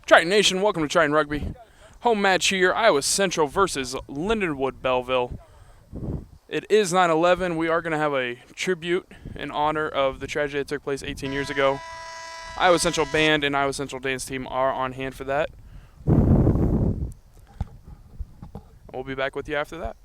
Triton Nation, welcome to Triton Rugby. Home match here, Iowa Central versus Lindenwood Bellville. It is 9/11. We are going to have a tribute in honor of the tragedy that took place 18 years ago. Iowa Central Band and Iowa Central Dance Team are on hand for that. We'll be back with you after that.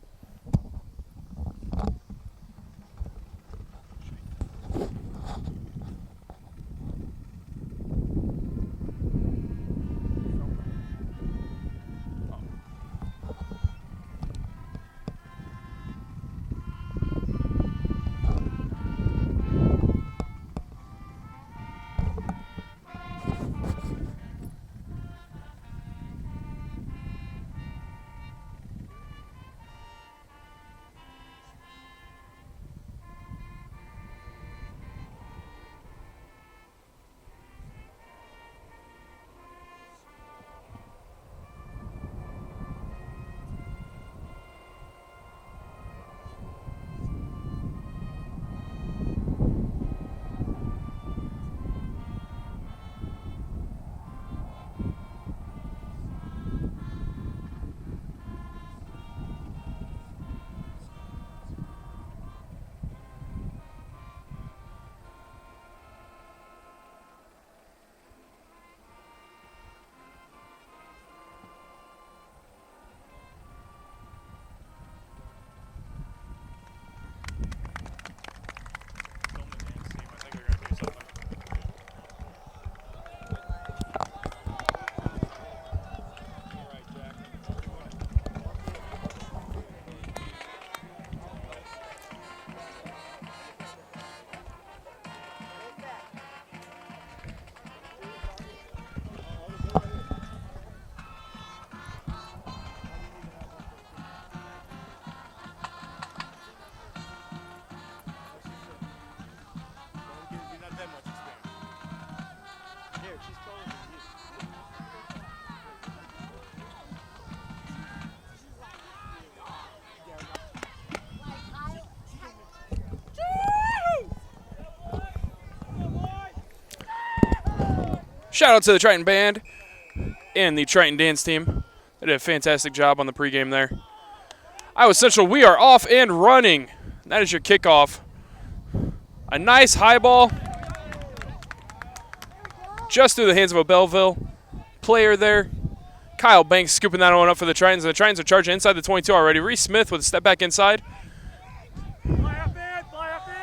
Shout out to the Triton Band and the Triton Dance Team. They did a fantastic job on the pregame there. Iowa Central, we are off and running. That is your kickoff. A nice high ball. Just through the hands of a Bellville player there. Kyle Banks scooping that one up for the Tritons. And the Tritons are charging inside the 22 already. Reese Smith with a step back inside. Fly up in, fly up in.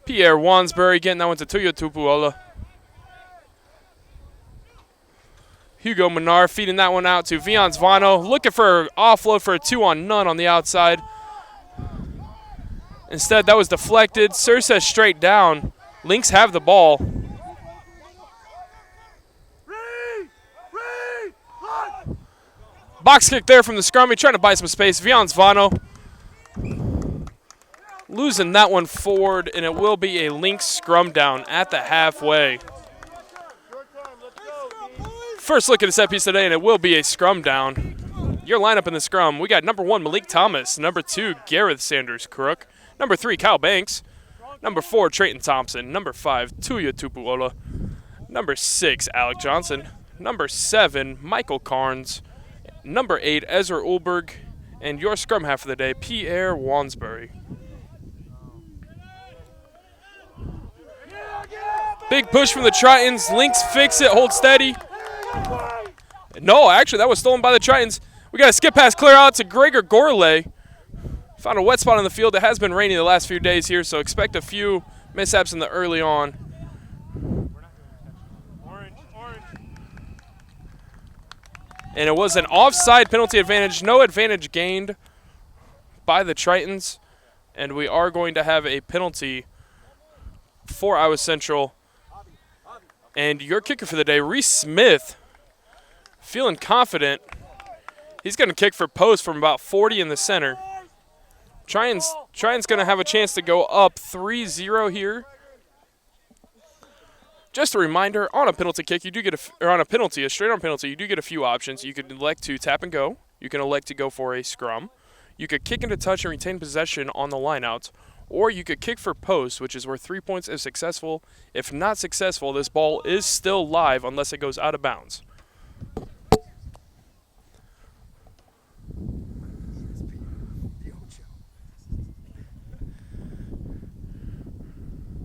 Pierre Wansbury getting that one to Tuyo Tupuola. Hugo Menard feeding that one out to Vion Zvano. Looking for an offload for a 2-on-none on the outside. Instead, that was deflected. Sursa straight down. Lynx have the ball. Box kick there from the scrum. Trying to buy some space. Vion Zvano losing that one forward, and it will be a Lynx scrum down at the halfway. First look at the set piece today, and it will be a scrum down. Your lineup in the scrum, we got number 1, Malik Thomas. Number 2, Gareth Sanders Crook. Number 3, Kyle Banks. Number 4, Triton Thompson. Number 5, Tuya Tupuola. Number 6, Alec Johnson. Number 7, Michael Carnes. Number 8, Ezra Ulberg. And your scrum half of the day, Pierre Wansbury. Big push from the Tritons. Lynx fix it, hold steady. No, actually, that was stolen by the Tritons. We got a skip pass clear out to Gregor Gorley. Found a wet spot on the field. It has been rainy the last few days here, so expect a few mishaps in the early on. And it was an offside penalty advantage. No advantage gained by the Tritons. And we are going to have a penalty for Iowa Central. And your kicker for the day, Reese Smith, feeling confident. He's going to kick for post from about 40 in the center. Triton's going to have a chance to go up 3-0 here. Just a reminder, on a penalty kick, you do get a straight-arm penalty, you do get a few options. You could elect to tap and go. You can elect to go for a scrum. You could kick into touch and retain possession on the lineout, or you could kick for post, which is worth 3 points if successful. If not successful, this ball is still live unless it goes out of bounds.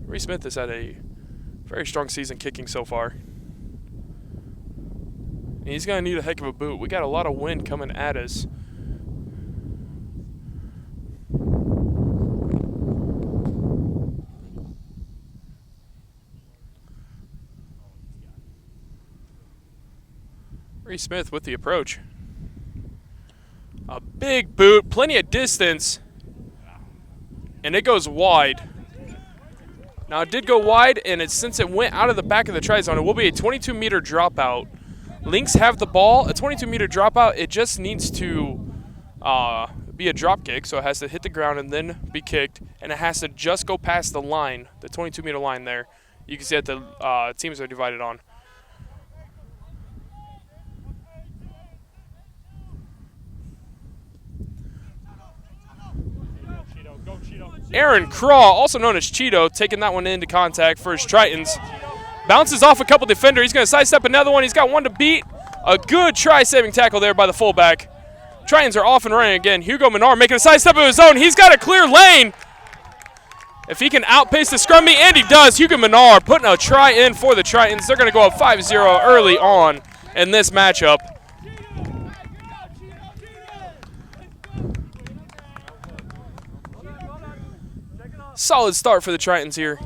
Reese Smith has had a very strong season kicking so far. And he's going to need a heck of a boot. We got a lot of wind coming at us. Reese Smith with the approach. A big boot, plenty of distance, and it goes wide. Now it did go wide, and since it went out of the back of the try zone, it will be a 22-meter dropout. Lynx have the ball. A 22-meter dropout, it just needs to be a drop kick, so it has to hit the ground and then be kicked, and it has to just go past the line, the 22-meter line there. You can see that the teams are divided on. Aaron Craw, also known as Cheeto, taking that one into contact for his Tritons. Bounces off a couple defender. He's going to sidestep another one. He's got one to beat. A good try-saving tackle there by the fullback. Tritons are off and running again. Hugo Menard making a sidestep of his own. He's got a clear lane. If he can outpace the scrummy, and he does. Hugo Menard putting a try in for the Tritons. They're going to go up 5-0 early on in this matchup. Solid start for the Tritons here.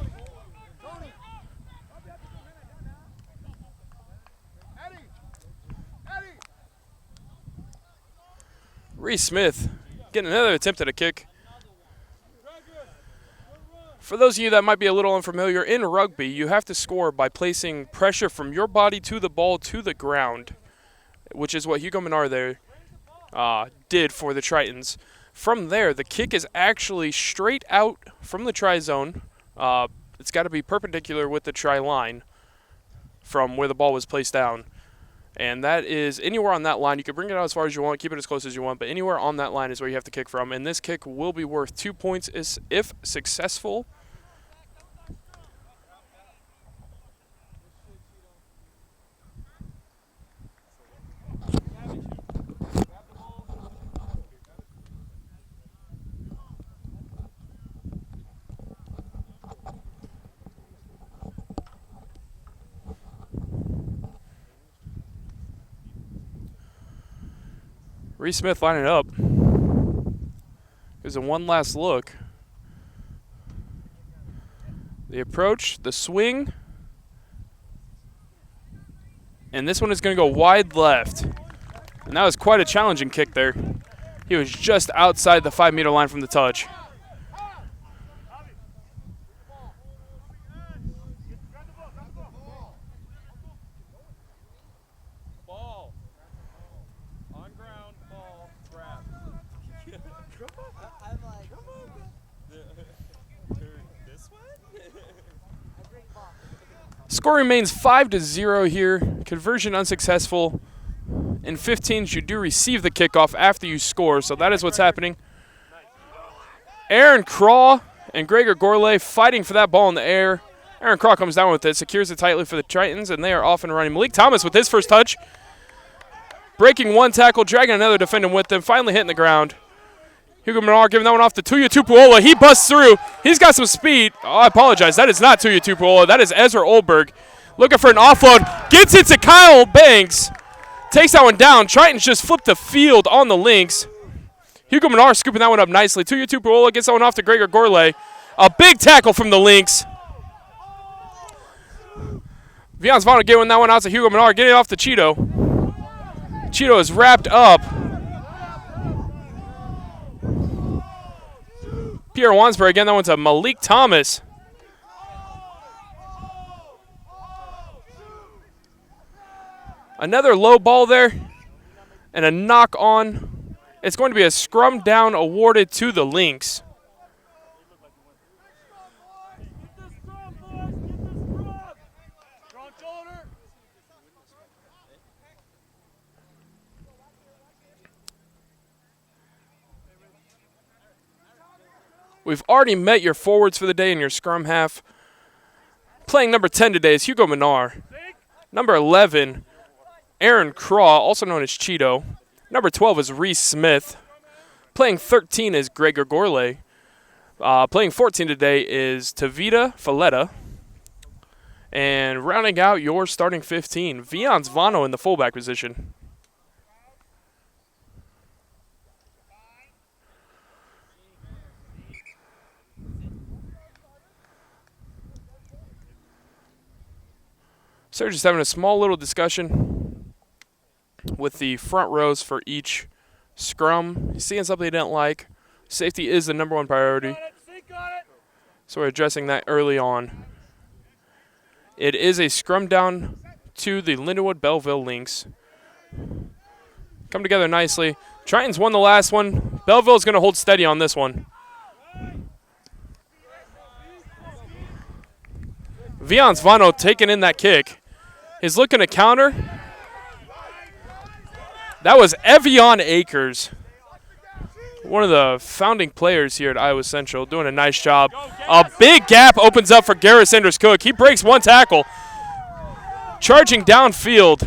Reese Smith getting another attempt at a kick. For those of you that might be a little unfamiliar, in rugby, you have to score by placing pressure from your body to the ball to the ground, which is what Hugo Menard there did for the Tritons. From there, the kick is actually straight out from the try zone. It's got to be perpendicular with the try line from where the ball was placed down. And that is anywhere on that line. You can bring it out as far as you want, keep it as close as you want, but anywhere on that line is where you have to kick from. And this kick will be worth 2 points if successful. Reese Smith lining up. Here's a one last look. The approach, the swing. And this one is going to go wide left. And that was quite a challenging kick there. He was just outside the 5-meter line from the touch. Score remains 5-0 here. Conversion unsuccessful. In 15s, you do receive the kickoff after you score, so that is what's happening. Aaron Craw and Gregor Gorley fighting for that ball in the air. Aaron Craw comes down with it, secures it tightly for the Tritons, and they are off and running. Malik Thomas with his first touch. Breaking one tackle, dragging another defender with them, finally hitting the ground. Hugo Menard giving that one off to Tuya Tupuola. He busts through. He's got some speed. Oh, I apologize. That is not Tuya Tupuola. That is Ezra Oldberg looking for an offload. Gets it to Kyle Banks. Takes that one down. Tritons just flipped the field on the Lynx. Hugo Menard scooping that one up nicely. Tuya Tupuola gets that one off to Gregor Gorley. A big tackle from the Lynx. Vian Zvano giving that one out to Hugo Menard. Getting it off to Cheeto. Cheeto is wrapped up. Pierre Wansbury again, that one to Malik Thomas. Another low ball there and a knock on. It's going to be a scrum down awarded to the Lynx. We've already met your forwards for the day in your scrum half. Playing number 10 today is Hugo Minar. Number 11, Aaron Craw, also known as Cheeto. Number 12 is Reese Smith. Playing 13 is Gregor Gorley. Playing 14 today is Tavita Faletta. And rounding out your starting 15, Vians Vano in the fullback position. So just having a small little discussion with the front rows for each scrum. He's seeing something he didn't like. Safety is the number one priority. So we're addressing that early on. It is a scrum down to the Lindenwood Bellville Lynx. Come together nicely. Tritons won the last one. Belleville's going to hold steady on this one. Vians Vano taking in that kick. He's looking to counter. That was Evian Akers, one of the founding players here at Iowa Central, doing a nice job. A big gap opens up for Garrett Sanders Cook. He breaks one tackle. Charging downfield.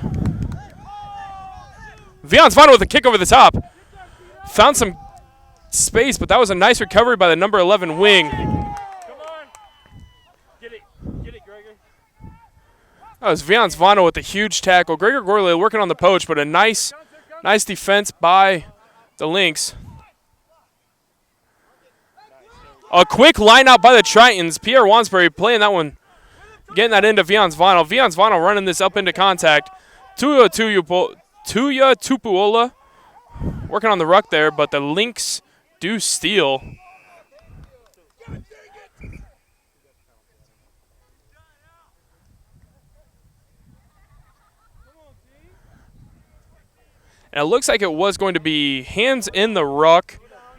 Vians Vano with a kick over the top. Found some space, but that was a nice recovery by the number 11 wing. That was Vians Vano with a huge tackle. Gregor Gorley working on the poach, but a nice defense by the Lynx. A quick line out by the Tritons. Pierre Wansbury playing that one, getting that into Vians Vano. Vians Vano running this up into contact. Tuya Tupuola working on the ruck there, but the Lynx do steal. And it looks like it was going to be hands in the ruck.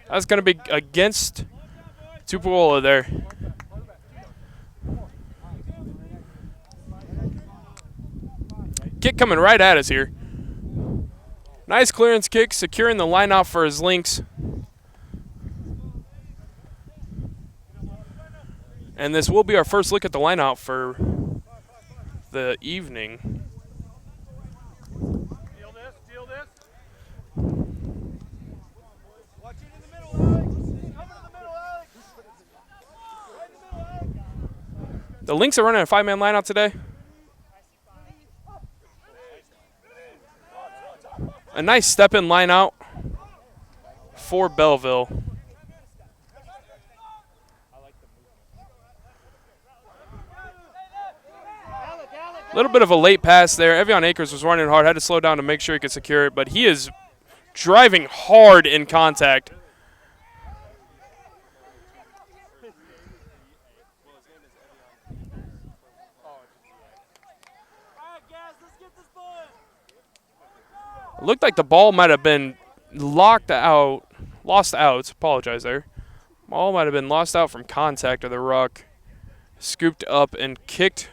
That's going to be against Tupuola there. Kick coming right at us here. Nice clearance kick, securing the line out for his Lynx. And this will be our first look at the line out for the evening. The Lynx are running a 5-man line out today. A nice step-in line out for Bellville. A little bit of a late pass there. Evian Akers was running hard, had to slow down to make sure he could secure it, but he is driving hard in contact. It looked like the ball might have been lost out. Apologize there. Ball might have been lost out from contact of the ruck. Scooped up and kicked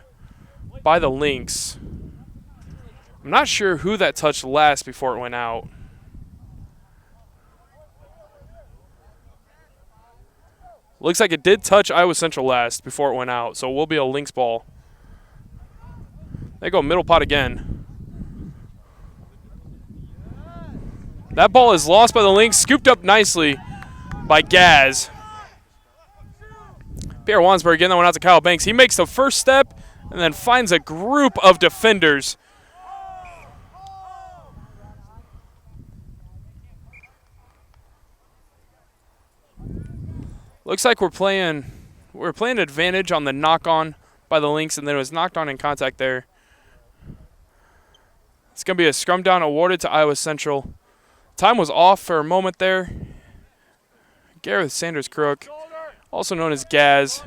by the Lynx. I'm not sure who that touched last before it went out. Looks like it did touch Iowa Central last before it went out, so it will be a Lynx ball. They go middle pot again. That ball is lost by the Lynx, scooped up nicely by Gaz. Pierre Wansbury getting that one out to Kyle Banks. He makes the first step and then finds a group of defenders. Looks like we're playing advantage on the knock-on by the Lynx, and then it was knocked on in contact there. It's going to be a scrum down awarded to Iowa Central. Time was off for a moment there. Gareth Sanders Crook, also known as Gaz,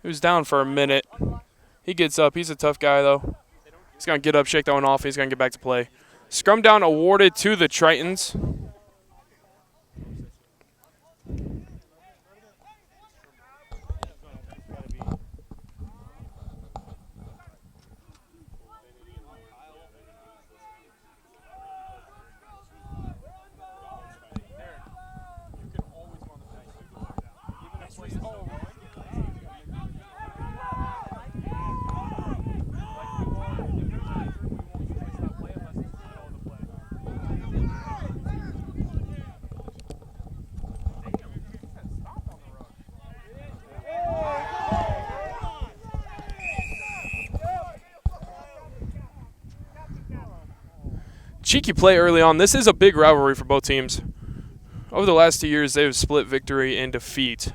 he was down for a minute. He gets up. He's a tough guy, though. He's going to get up, shake that one off. He's going to get back to play. Scrum down awarded to the Tritons. cheeky play early on. This is a big rivalry for both teams. Over the last 2 years, they've split victory and defeat.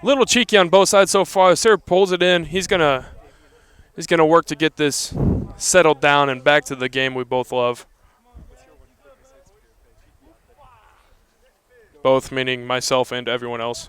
Little cheeky on both sides so far. Sir pulls it in. He's gonna work to get this settled down and back to the game we both love. Both meaning myself and everyone else.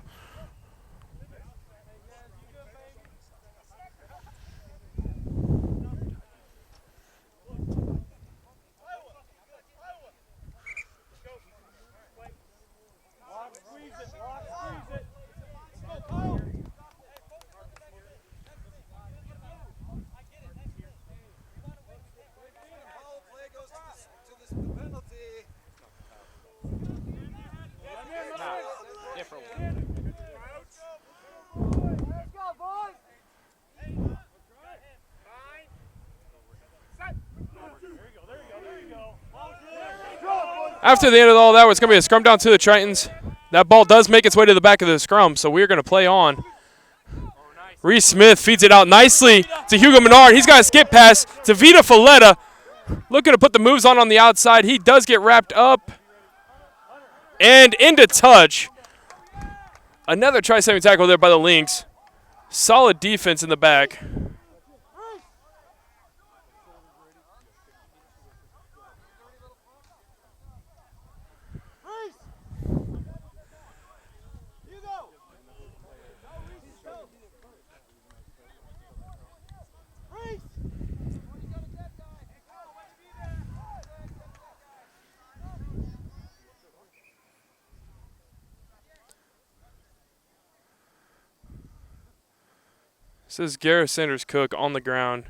After the end of all that, it's going to be a scrum down to the Tritons. That ball does make its way to the back of the scrum, so we're going to play on. Reese Smith feeds it out nicely to Hugo Menard. He's got a skip pass to Vita Folletta. Looking to put the moves on the outside. He does get wrapped up and into touch. Another try-saving tackle there by the Lynx. Solid defense in the back. This is Gareth Sanders Cook on the ground.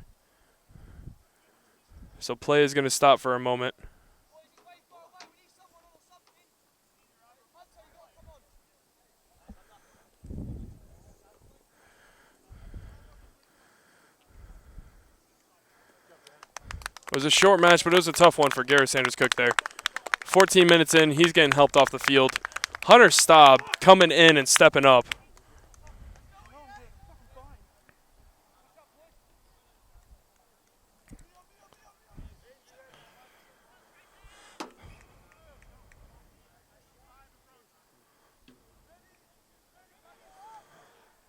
So play is going to stop for a moment. It was a short match, but it was a tough one for Gareth Sanders Cook there. 14 minutes in, he's getting helped off the field. Hunter Staub coming in and stepping up.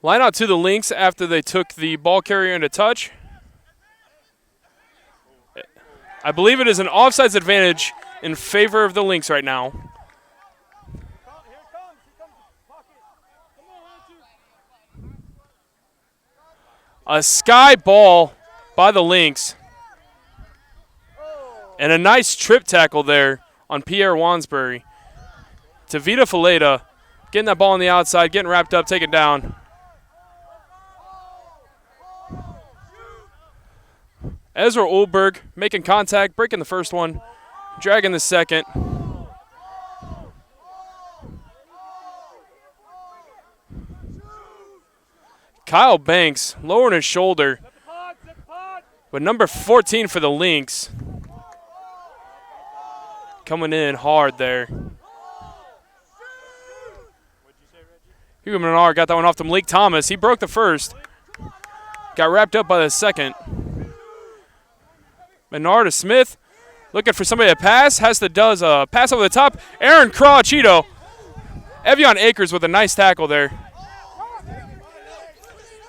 Line out to the Lynx after they took the ball carrier into touch. I believe it is an offsides advantage in favor of the Lynx right now. A sky ball by the Lynx. And a nice trip tackle there on Pierre Wansbury. To Vita Folletta, getting that ball on the outside, getting wrapped up, taken down. Ezra Olberg making contact, breaking the first one, dragging the second. Kyle Banks lowering his shoulder. But number 14 for the Lynx coming in hard there. Hugo Menard got that one off to Malik Thomas. He broke the first. Got wrapped up by the second. Menard to Smith, looking for somebody to pass. Does a pass over the top. Aaron Crawchito. Evian Akers with a nice tackle there.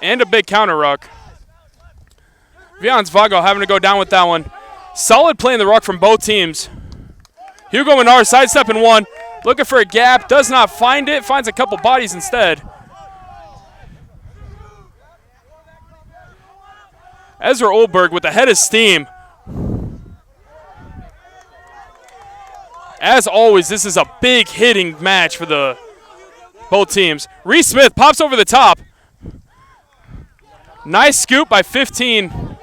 And a big counter ruck. Vian Zvago having to go down with that one. Solid play in the ruck from both teams. Hugo Menard sidestepping one. Looking for a gap. Does not find it. Finds a couple bodies instead. Ezra Olberg with the head of steam. As always, this is a big hitting match for both teams. Reese Smith pops over the top. Nice scoop by 15.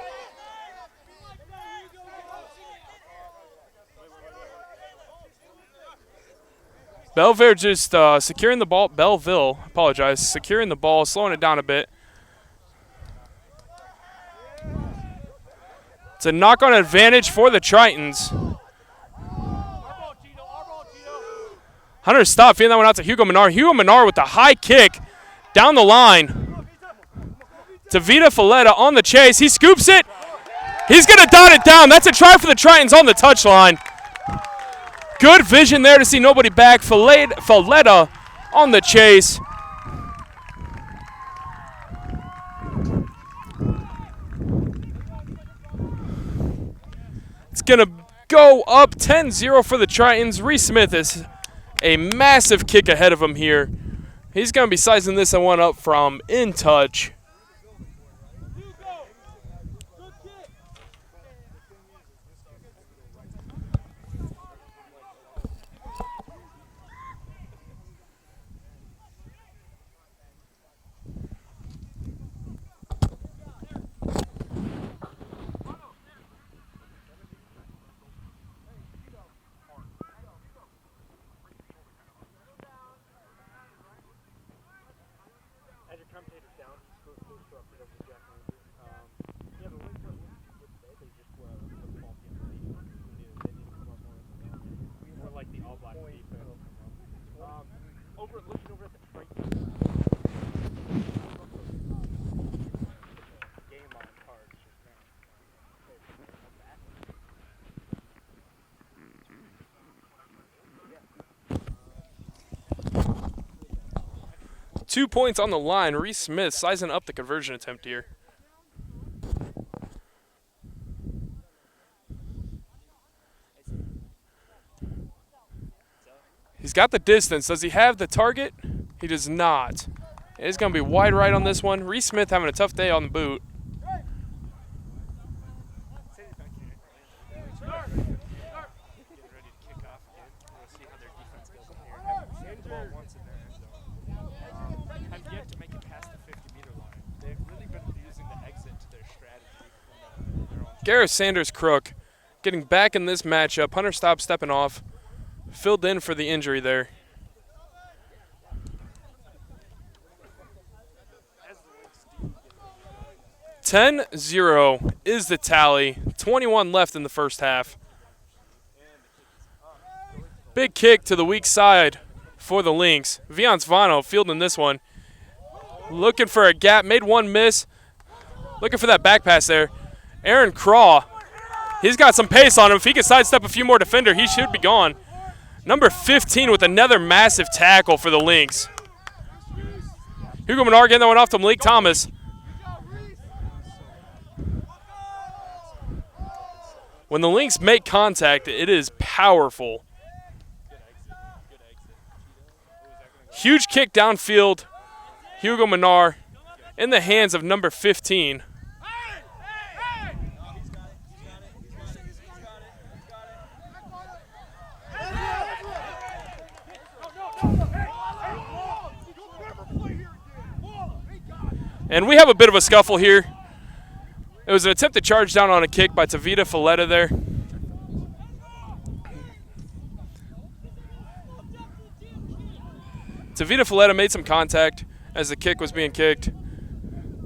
Bellville just securing the ball. Bellville, apologize, securing the ball, slowing it down a bit. It's a knock-on advantage for the Tritons. Hunter stopped, feeling that one out to Hugo Menard. Hugo Menard with the high kick down the line. Tavita Falletta on the chase. He scoops it. He's going to dot it down. That's a try for the Tritons on the touchline. Good vision there to see nobody back. Falletta on the chase. It's going to go up 10-0 for the Tritons. Reese Smith is a massive kick ahead of him here. He's going to be sizing this one up from in touch. Looking over at the Triton. Game on cards just now. 2 points on the line. Reese Smith sizing up the conversion attempt here. He's got the distance. Does he have the target? He does not. It's going to be wide right on this one. Reese Smith having a tough day on the boot. Gareth Sanders Crook getting back in this matchup. Hunter Staub stepping off. Filled in for the injury there. $10-0 is the tally. 21 left in the first half. Big kick to the weak side for the Lynx. Viance Vano fielding this one. Looking for a gap. Made one miss. Looking for that back pass there. Aaron Craw. He's got some pace on him. If he can sidestep a few more defender, he should be gone. Number 15 with another massive tackle for the Lynx. Hugo Menard getting that one off to Malik Thomas. When the Lynx make contact, it is powerful. Huge kick downfield. Hugo Menard in the hands of number 15. And we have a bit of a scuffle here. It was an attempt to charge down on a kick by Tavita Falletta there. Tavita Falletta made some contact as the kick was being kicked.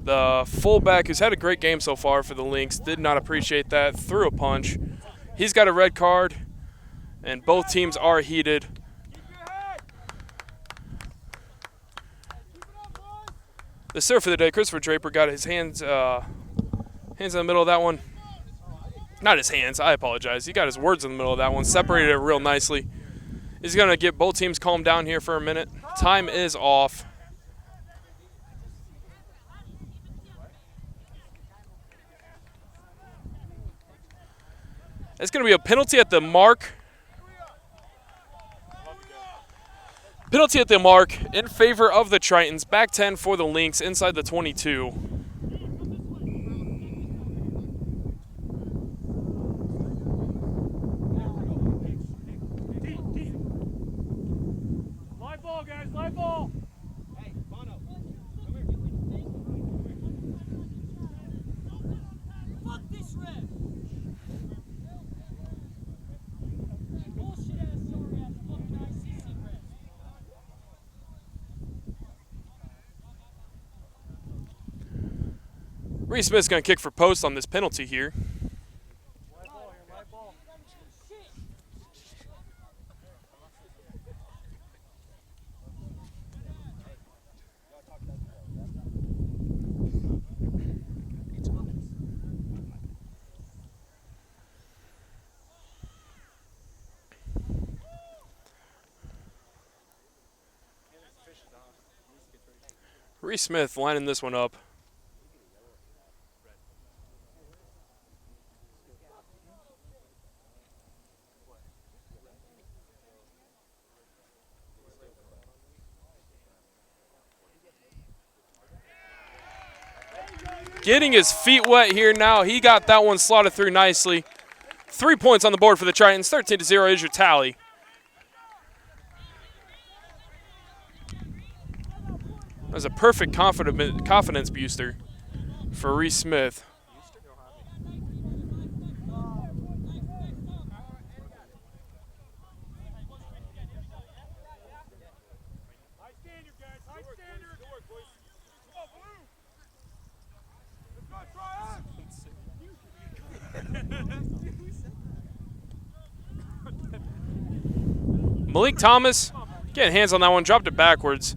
The fullback, who's had a great game so far for the Lynx, did not appreciate that, threw a punch. He's got a red card, and both teams are heated. The serve for the day, Christopher Draper, got his hands in the middle of that one. Not his hands, I apologize. He got his words in the middle of that one, separated it real nicely. He's going to get both teams calmed down here for a minute. Time is off. It's going to be a penalty at the mark. Penalty at the mark in favor of the Tritons. Back 10 for the Lynx inside the 22. Live ball, guys, live ball. Hey, Bono. Come here. Fuck this red. Bullshit ass sorry ass fucking ICCC red. Reese Smith's going to kick for post on this penalty here. Reese Smith lining this one up. Getting his feet wet here now. He got that one slotted through nicely. 3 points on the board for the Tritons. 13-0 is your tally. That was a perfect confidence booster for Reese Smith. Malik Thomas getting hands on that one, dropped it backwards.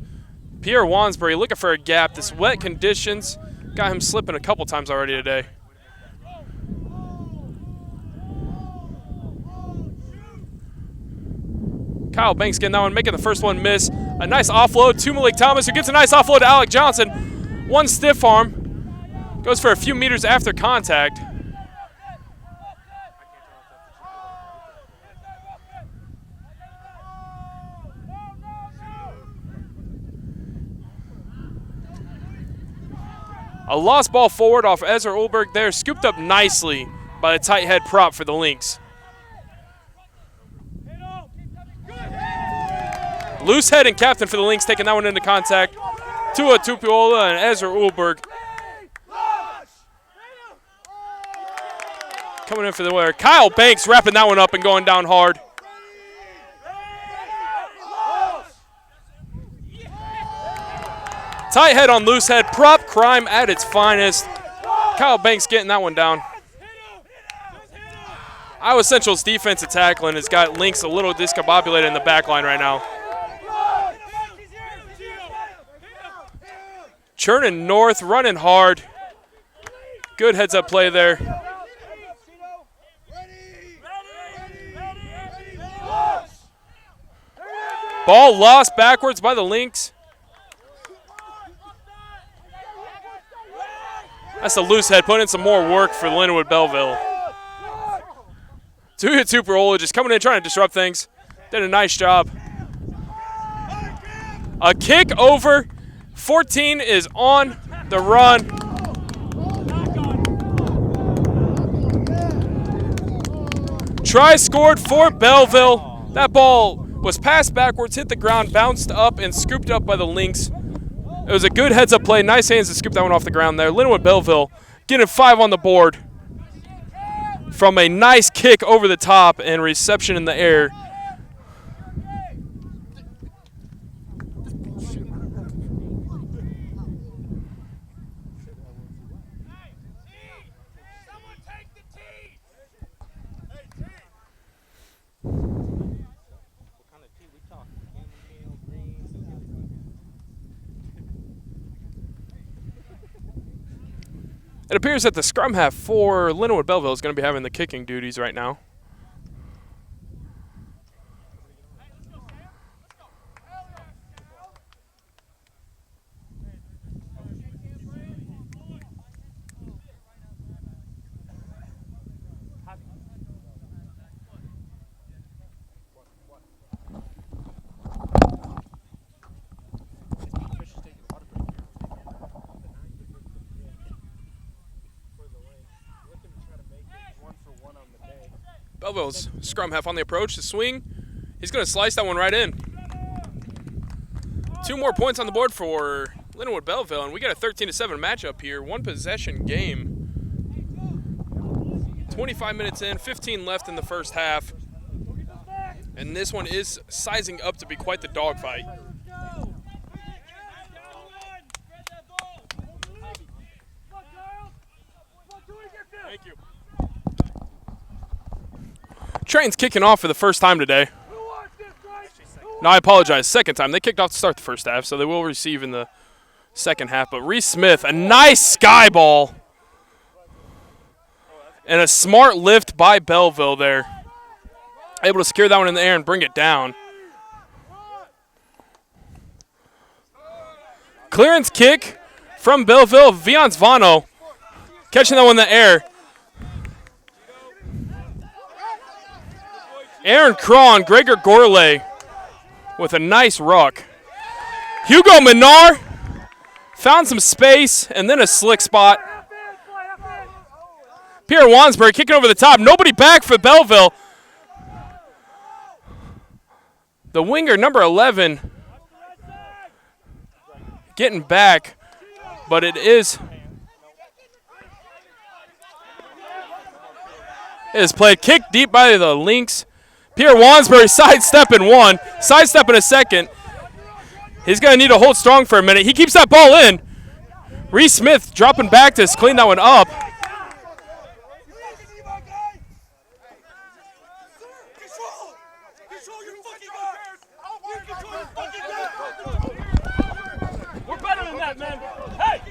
Pierre Wansbury looking for a gap. This wet conditions got him slipping a couple times already today. Kyle Banks getting that one, making the first one miss. A nice offload to Malik Thomas, who gets a nice offload to Alec Johnson. One stiff arm. Goes for a few meters after contact. A lost ball forward off Ezra Ulberg there, scooped up nicely by the tight head prop for the Lynx. Loose head and captain for the Lynx, taking that one into contact. Tua Tupiola and Ezra Ulberg. Coming in for the winner. Kyle Banks wrapping that one up and going down hard. Tight head on loose head, prop crime at its finest. Kyle Banks getting that one down. Iowa Central's defensive tackling has got Lynx a little discombobulated in the back line right now. Churning north, running hard. Good heads-up play there. Ball lost backwards by the Lynx. That's a loose head, putting in some more work for Linwood Bellville. Tua Tupiola just coming in trying to disrupt things. Did a nice job. A kick over. 14 is on the run. Try scored for Bellville. That ball was passed backwards, hit the ground, bounced up, and scooped up by the Lynx. It was a good heads-up play. Nice hands to scoop that one off the ground there. Linwood Bellville getting 5 on the board from a nice kick over the top and reception in the air. It appears that the scrum half for Linwood Bellville is going to be having the kicking duties right now. Bellville's scrum half on the approach, the swing. He's going to slice that one right in. 2 more points on the board for Linwood Bellville, and we got a 13-7 matchup here. 1 possession game. 25 minutes in, 15 left in the first half. And this one is sizing up to be quite the dogfight. Thank you. Triton's kicking off for the first time today. No, I apologize. Second time. They kicked off to start the first half, so they will receive in the second half. But Reese Smith, a nice sky ball. And a smart lift by Bellville there. Able to secure that one in the air and bring it down. Clearance kick from Bellville. Viance Vano catching that one in the air. Aaron Cron, Gregor Gorley with a nice ruck. Hugo Minar found some space and then a slick spot. Pierre Wansbury kicking over the top. Nobody back for Bellville. The winger, number 11, getting back, but it is played. Kicked deep by the Lynx. Pierre Wansbury sidestepping one, sidestepping a second. He's going to need to hold strong for a minute. He keeps that ball in. Reese Smith dropping back to clean that one up. We're better than that, man. Hey!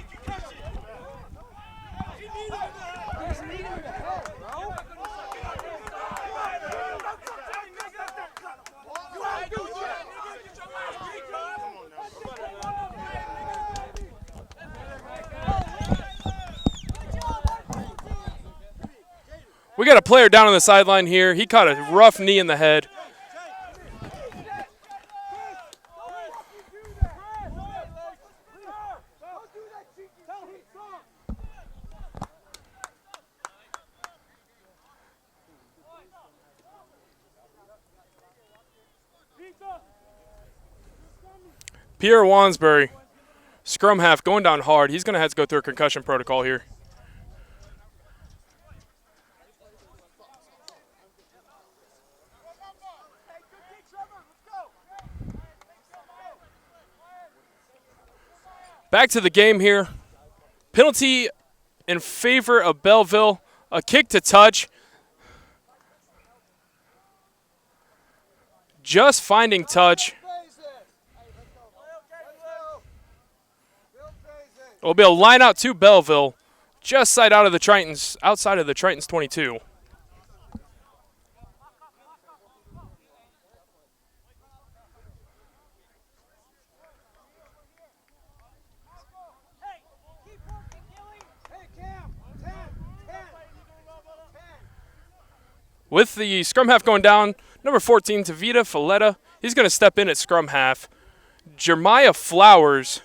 We got a player down on the sideline here. He caught a rough knee in the head. Pierre Wansbury, scrum half, going down hard. He's going to have to go through a concussion protocol here. Back to the game here. Penalty in favor of Bellville. A kick to touch. Just finding touch. It'll be a line out to Bellville, just outside of the Tritons 22. With the scrum half going down, number 14, Tavita Falletta, he's going to step in at scrum half. Jeremiah Flowers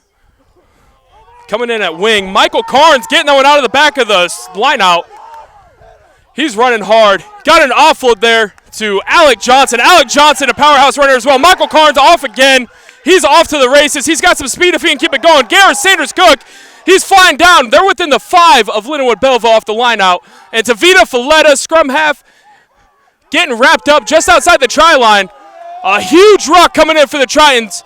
coming in at wing. Michael Carnes getting that one out of the back of the line out. He's running hard. Got an offload there to Alec Johnson. Alec Johnson, a powerhouse runner as well. Michael Carnes off again. He's off to the races. He's got some speed if he can keep it going. Garrett Sanders Cook, he's flying down. They're within the 5 of Lindenwood Belleville off the line out. And Tavita Falletta, scrum half, getting wrapped up just outside the try line. A huge ruck coming in for the Tritons.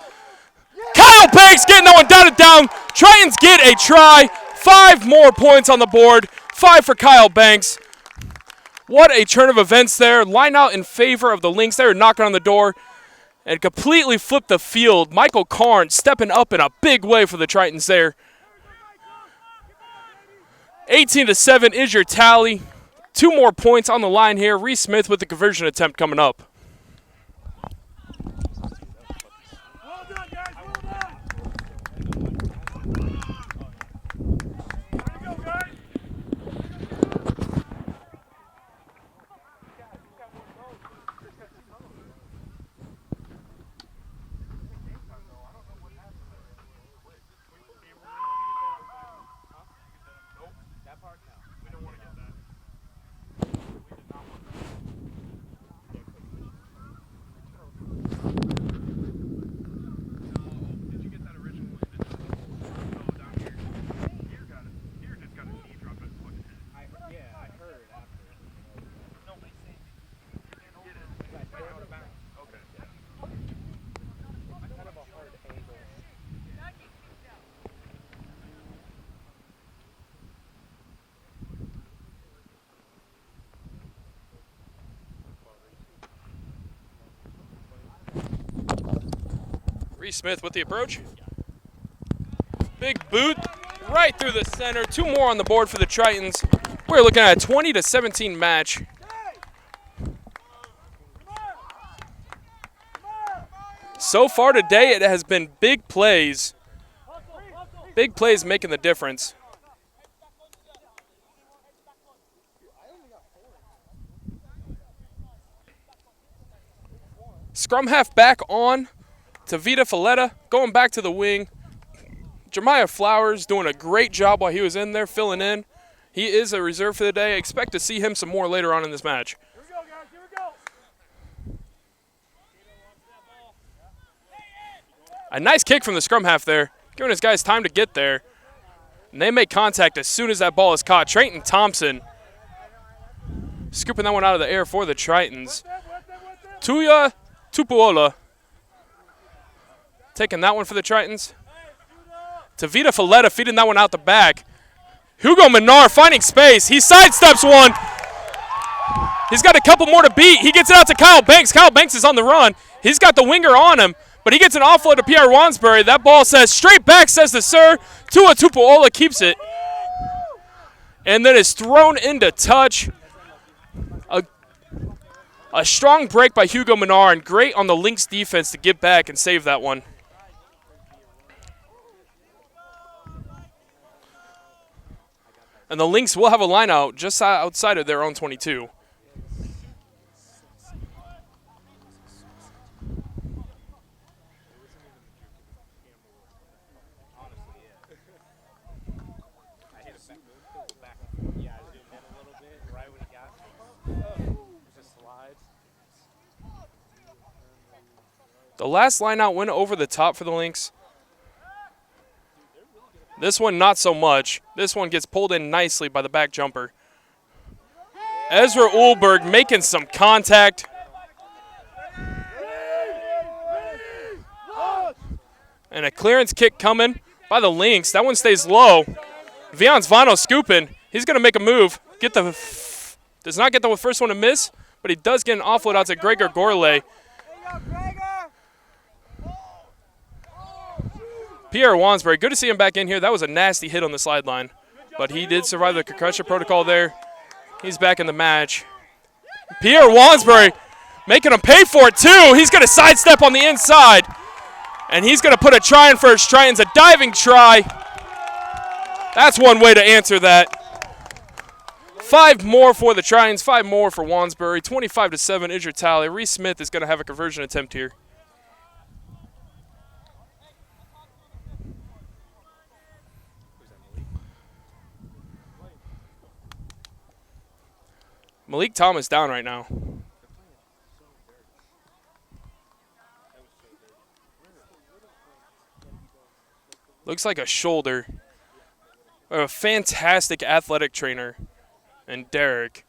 Kyle Banks getting that one down and down. Tritons get a try. 5 more points on the board. 5 for Kyle Banks. What a turn of events there. Line out in favor of the Lynx. They were knocking on the door and completely flipped the field. Michael Carnes stepping up in a big way for the Tritons there. 18-7 is your tally. 2 more points on the line here. Reese Smith with the conversion attempt coming up. Reese Smith with the approach. Big boot right through the center. 2 more on the board for the Tritons. We're looking at a 20-17 match. So far today, it has been big plays. Big plays making the difference. Scrum half back on to Vita Falletta, going back to the wing. Jeremiah Flowers doing a great job while he was in there, filling in. He is a reserve for the day. Expect to see him some more later on in this match. Here we go, guys. Here we go. A nice kick from the scrum half there, giving his guys time to get there. And they make contact as soon as that ball is caught. Triton Thompson scooping that one out of the air for the Tritons. Tuya Tupuola taking that one for the Tritons. Tavita Falletta feeding that one out the back. Hugo Menard finding space. He sidesteps one. He's got a couple more to beat. He gets it out to Kyle Banks. Kyle Banks is on the run. He's got the winger on him, but he gets an offload to Pierre Wansbury. That ball says straight back, says the sir. Tua Tupuola keeps it. And then is thrown into touch. A strong break by Hugo Menard, and great on the Lynx defense to get back and save that one. And the Lynx will have a line out just outside of their own 22. The last line out went over the top for the Lynx. This one, not so much. This one gets pulled in nicely by the back jumper. Ezra Ulberg making some contact. And a clearance kick coming by the Lynx. That one stays low. Vian Zvano scooping. He's going to make a move. Does not get the first one to miss, but he does get an offload out to Gregor Gorley. Pierre Wansbury, good to see him back in here. That was a nasty hit on the sideline, but he did survive the concussion protocol there. He's back in the match. Pierre Wansbury making him pay for it too. He's going to sidestep on the inside, and he's going to put a try in for his Tritons, a diving try. That's one way to answer that. 5 more for the Tritons, 5 more for Wansbury. 25-7 is your tally. Reese Smith is going to have a conversion attempt here. Malik Thomas down right now. Looks like a shoulder. A fantastic athletic trainer. And Derek,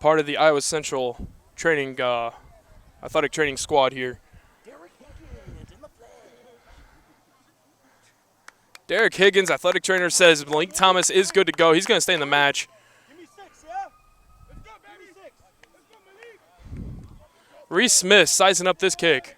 part of the Iowa Central training, athletic training squad here. Derek Higgins, athletic trainer, says Malik Thomas is good to go. He's going to stay in the match. Reese Smith sizing up this kick.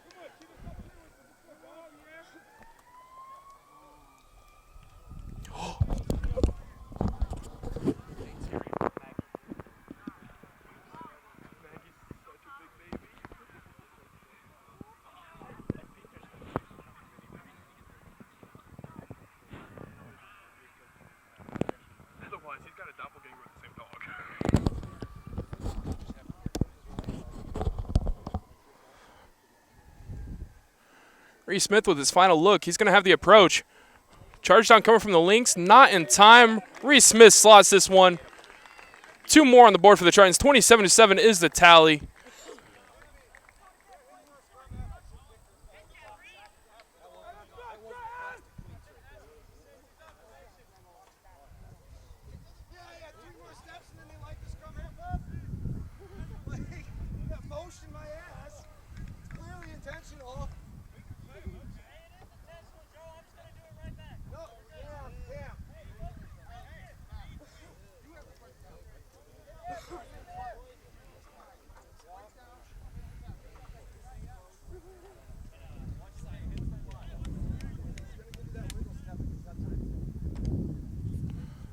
Reese Smith with his final look. He's going to have the approach. Charge down coming from the Lynx. Not in time. Reese Smith slots this one. 2 more on the board for the Tritons. 27-7 is the tally.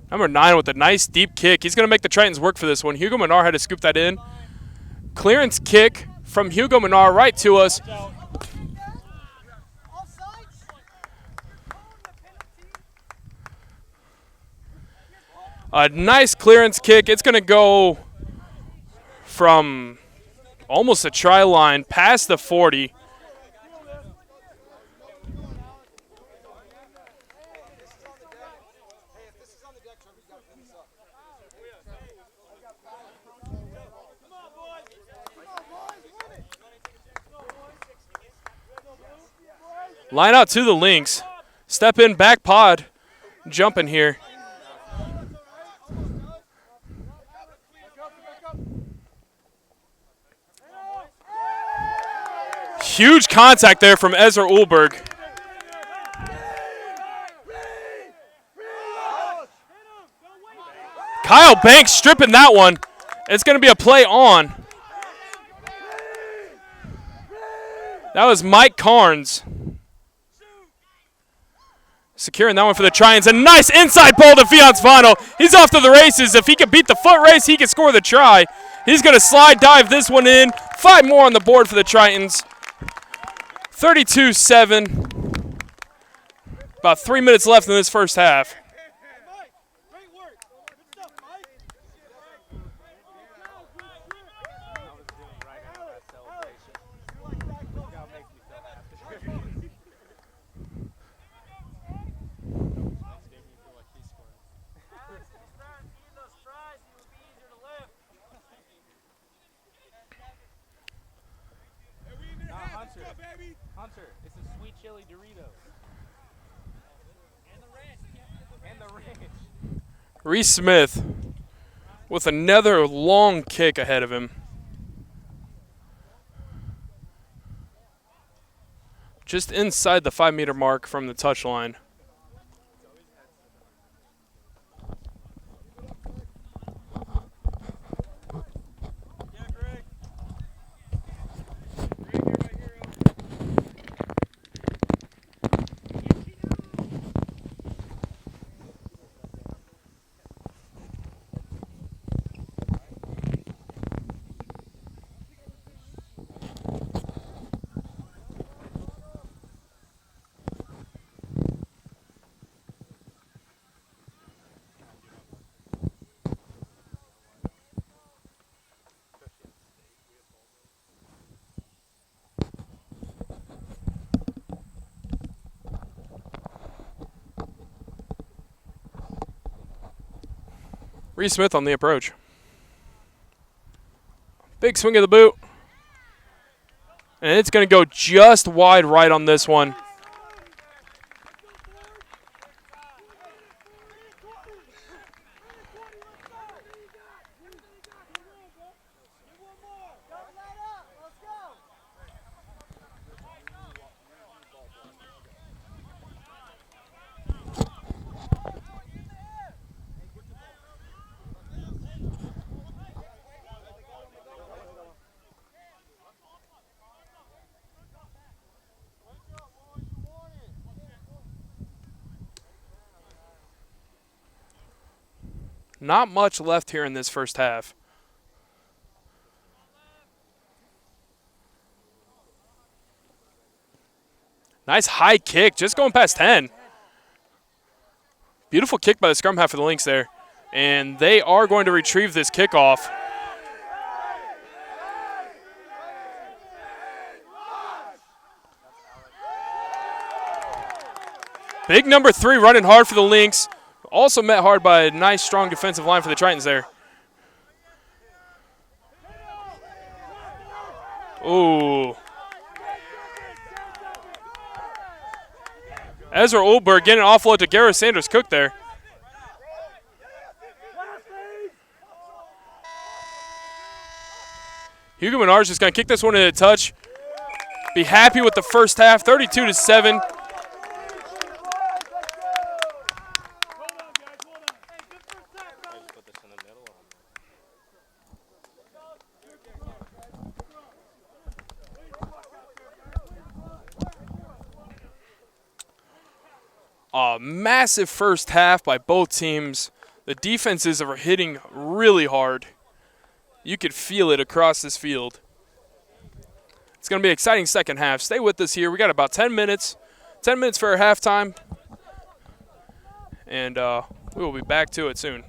Number 9 with a nice deep kick. He's going to make the Tritons work for this one. Hugo Menard had to scoop that in. Clearance kick from Hugo Menard right to us. A nice clearance kick. It's going to go from almost the try line past the 40. Line out to the Lynx. Step in, back pod. Jumping here. Huge contact there from Ezra Ulberg. Kyle Banks stripping that one. It's going to be a play on. That was Mike Carnes. Securing that one for the Tritons. A nice inside ball to Fianzano. He's off to the races. If he can beat the foot race, he can score the try. He's going to slide dive this one in. 5 more on the board for the Tritons. 32-7. About 3 minutes left in this first half. Hunter, it's a sweet chili Doritos. And the ranch. Reese Smith with another long kick ahead of him. Just inside the 5-meter mark from the touchline. Reese Smith on the approach. Big swing of the boot. And it's going to go just wide right on this one. Not much left here in this first half. Nice high kick, just going past 10. Beautiful kick by the scrum half of the Lynx there. And they are going to retrieve this kickoff. Big number 3 running hard for the Lynx. Also met hard by a nice, strong defensive line for the Tritons there. Ooh. Ezra Ulberg getting an offload to Gareth Sanders Cook there. Hugo Menard's just going to kick this one in a touch. Be happy with the first half, 32-7. A massive first half by both teams. The defenses are hitting really hard. You could feel it across this field. It's going to be an exciting second half. Stay with us here. We got about 10 minutes. 10 minutes for our halftime. And we will be back to it soon.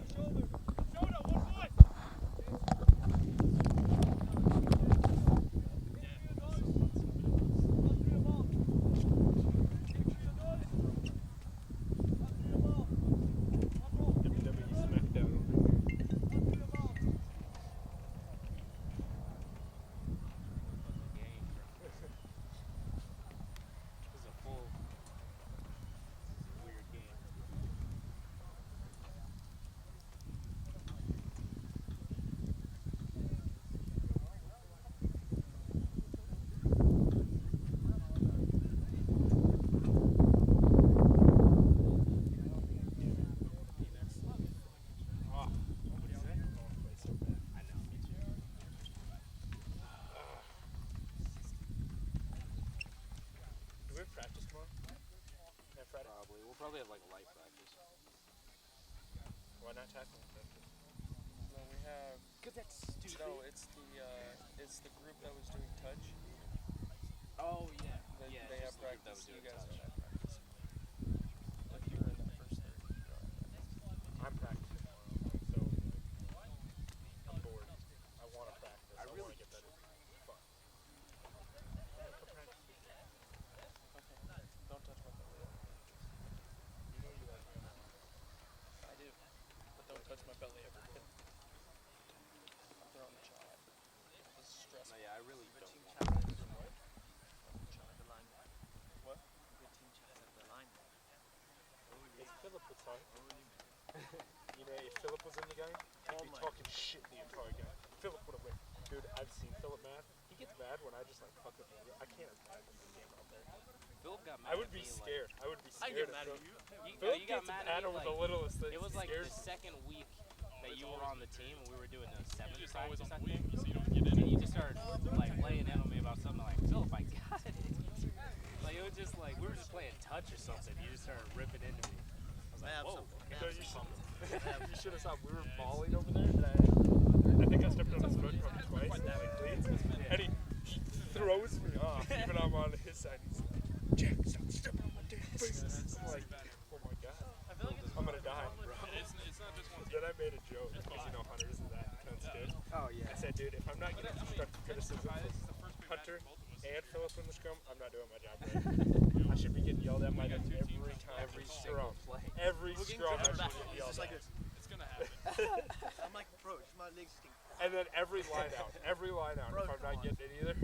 Why not tackle? No, we have. Because that's stupid. No, it's the group that was doing touch. Oh yeah. They have practice. You guys don't have practice. If you're in the first third, you don't have practice. I'm practicing tomorrow, so I'm bored. I want to practice. I want to get better. Fuck. Okay. Don't touch my belly. You know you like me. I do. But don't touch my belly ever again. I'm throwing the shot. This is stressful. No, yeah, I really don't. What? Good team chats at the line. If Philip was on, you know, if Philip was in the game, he'd be talking shit the entire game. Philip would have went. Dude, I've seen Philip mad. He gets mad when I just like fuck with him. I can't imagine the game out there. Philip got mad I would at be me, scared. I would be I scared. get mad at Philip. you. Philip You got gets mad mad at me over like, the littlest things. it was like Scares the me. second week that you were on the team and we were doing the seventh Just always on practice, I the wing, think. so you don't get in And it. you just started like laying in on me about something like, Philip, I got it. Like it was just like we were just playing touch or something. You just started ripping into me. I was like, whoa. No, you should have saw. We were balling over there, and I think I stepped on his foot probably twice. And he throws me off, even I'm on his side. He's like, Jack, stop stepping on my damn face. I'm like, oh my god, I'm gonna die. It's not just one Then I made a joke, because you know Hunter isn't that intense, dude. Oh yeah. I said, dude, if I'm not getting constructive criticism from Hunter and Philip in the scrum, I'm not doing my job right. I should be getting yelled at by them every time. Every single play. Every scrum I should get yelled Just like at. this. It's going to happen. I'm like pro. My legs can. And then every line out. If I'm not getting it either,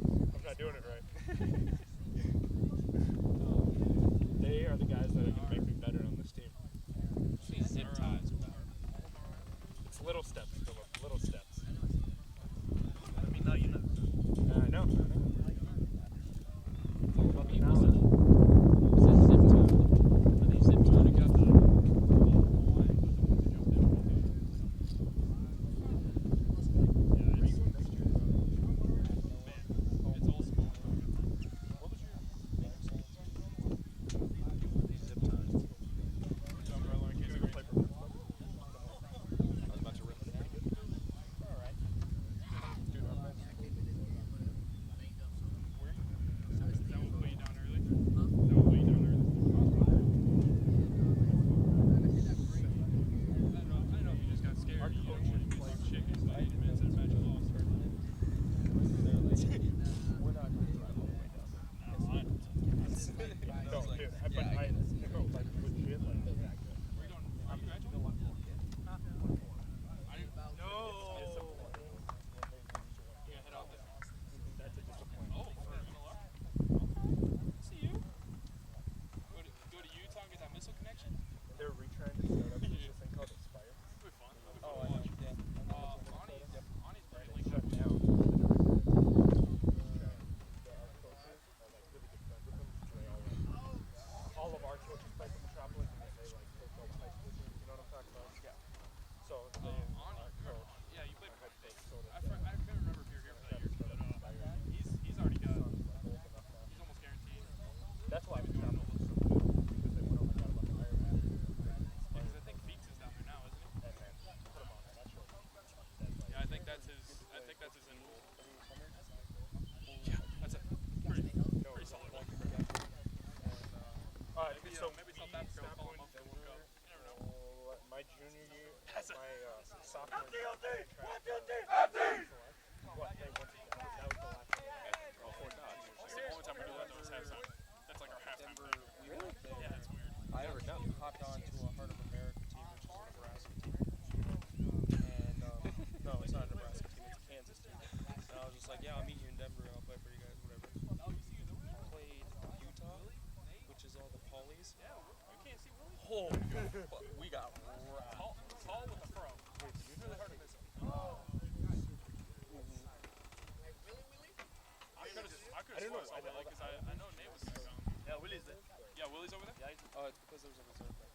I'm not doing it right. They are the guys that are going to make me better on this team. These zip ties. It's little steps, Philip. Little steps. I mean, now you know. I know. Maybe South Africa will call him up for the World Cup. You never know. My junior year, my sophomore year. What? That was the last one. The only time we do that though is halftime. That's like our halftime thing. Really? Yeah, that's weird. I hopped on to a Heart of America team, which is a Nebraska team. And no, it's not a Nebraska team, it's a Kansas team. And I was just like, yeah, I'll meet you in Denver and I'll play for you guys, whatever. Played Utah, which is all the Paulies. Yeah, you can't see Willie. Oh, we got Tall with a fro. It's really hard to miss him. I could have sworn Willie, because I know Nate was there. Yeah, Willie's there. Yeah, Willie's over there? Yeah, he's Oh, it's because there's a reserve there.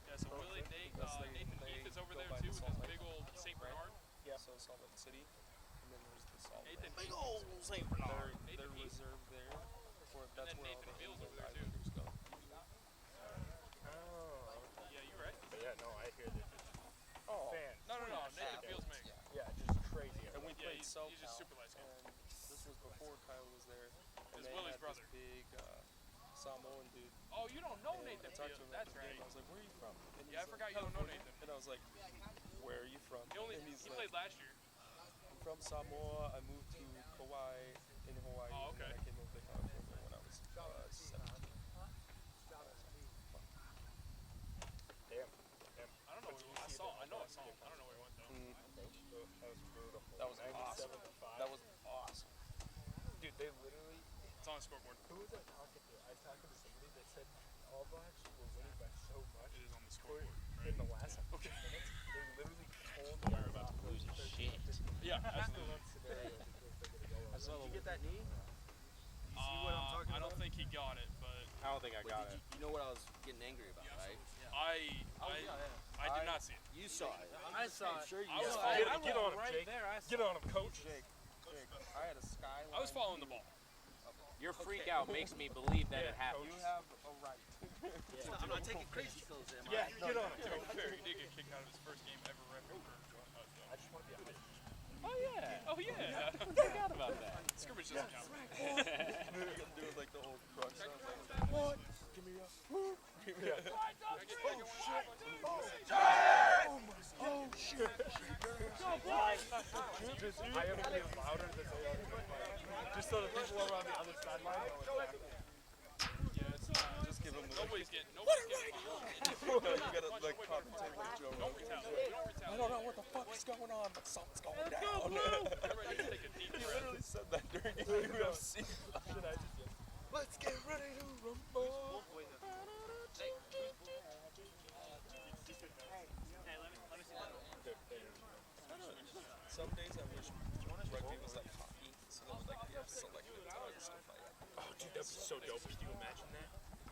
Yeah, so Willie, Nate, Nathan Heath is over there too with his big old St. Bernard. Yeah, so Salt Lake City. And then there's the Salt Lake. Nathan big Heath. old St. Bernard. They're reserved there. That's then where all Nathan the Beale's Asian over there, Islanders go. Oh. Yeah, you're right. But yeah, no, I hear that. Yeah, played he's Cell just Cal, super light skinned. and this was before Kyle was there. And It's they Willie's had brother. this big Samoan dude. Oh, you don't know And Nathan I talked Field. to him at That's the game. right. I was like, "Where are you from?" And Yeah, I he's forgot like, you don't know "California." Nathan. And I was like, "Where are you from?" And he's He like, played last year. "I'm from Samoa. I moved to Kauai in Hawaii, Oh, and then okay. I came over to California when I was 17." Damn. I don't know. I saw him. I know I saw him. I don't know where he went though. That was brutal. That was awesome. 97-5. That was awesome. Dude, they literally. It's on the scoreboard. Who was I talking to? I was talking to somebody that said All Blacks were winning by so much. It is on the For- scoreboard. in the last 15 minutes. They literally told the guys off for shit. Yeah, that's the one scenario because they're gonna go on. Did you get that knee? I don't think he got it, but I don't think I got it. You know what I was getting angry about, right? I did not see it. You saw it. I saw it. Sure you I was saw following- it. Get on him, right Jake. there. I Get on him, coach. Jake, I had a skyline. I was following the ball. Your freak out makes me believe that it happened. You have a right. I'm not taking crazy pills, am I? Yeah, get on him. To be fair, he did get kicked out of his first game ever record for I just want to be honest. Oh yeah. Oh yeah. I forgot about that. Scrimmage doesn't count. Doing like the old crunch sounds like. What? Give me a. Oh shit! Just, I have to get louder than they are. Just so the people over on the other sideline know it's happening. Just give him the. Nobody's getting. No, you gotta like commentate like Joe. Don't retaliate. Don't retaliate. I don't know what the fuck is going on, but something's going down. Everybody needs to take a deep He breath. literally said that during the UFC. Let's get ready to rumble. Some days I wish rugby was like hockey, so that would like you have selective times to fight. Oh, dude, that'd be so dope. Can you imagine that?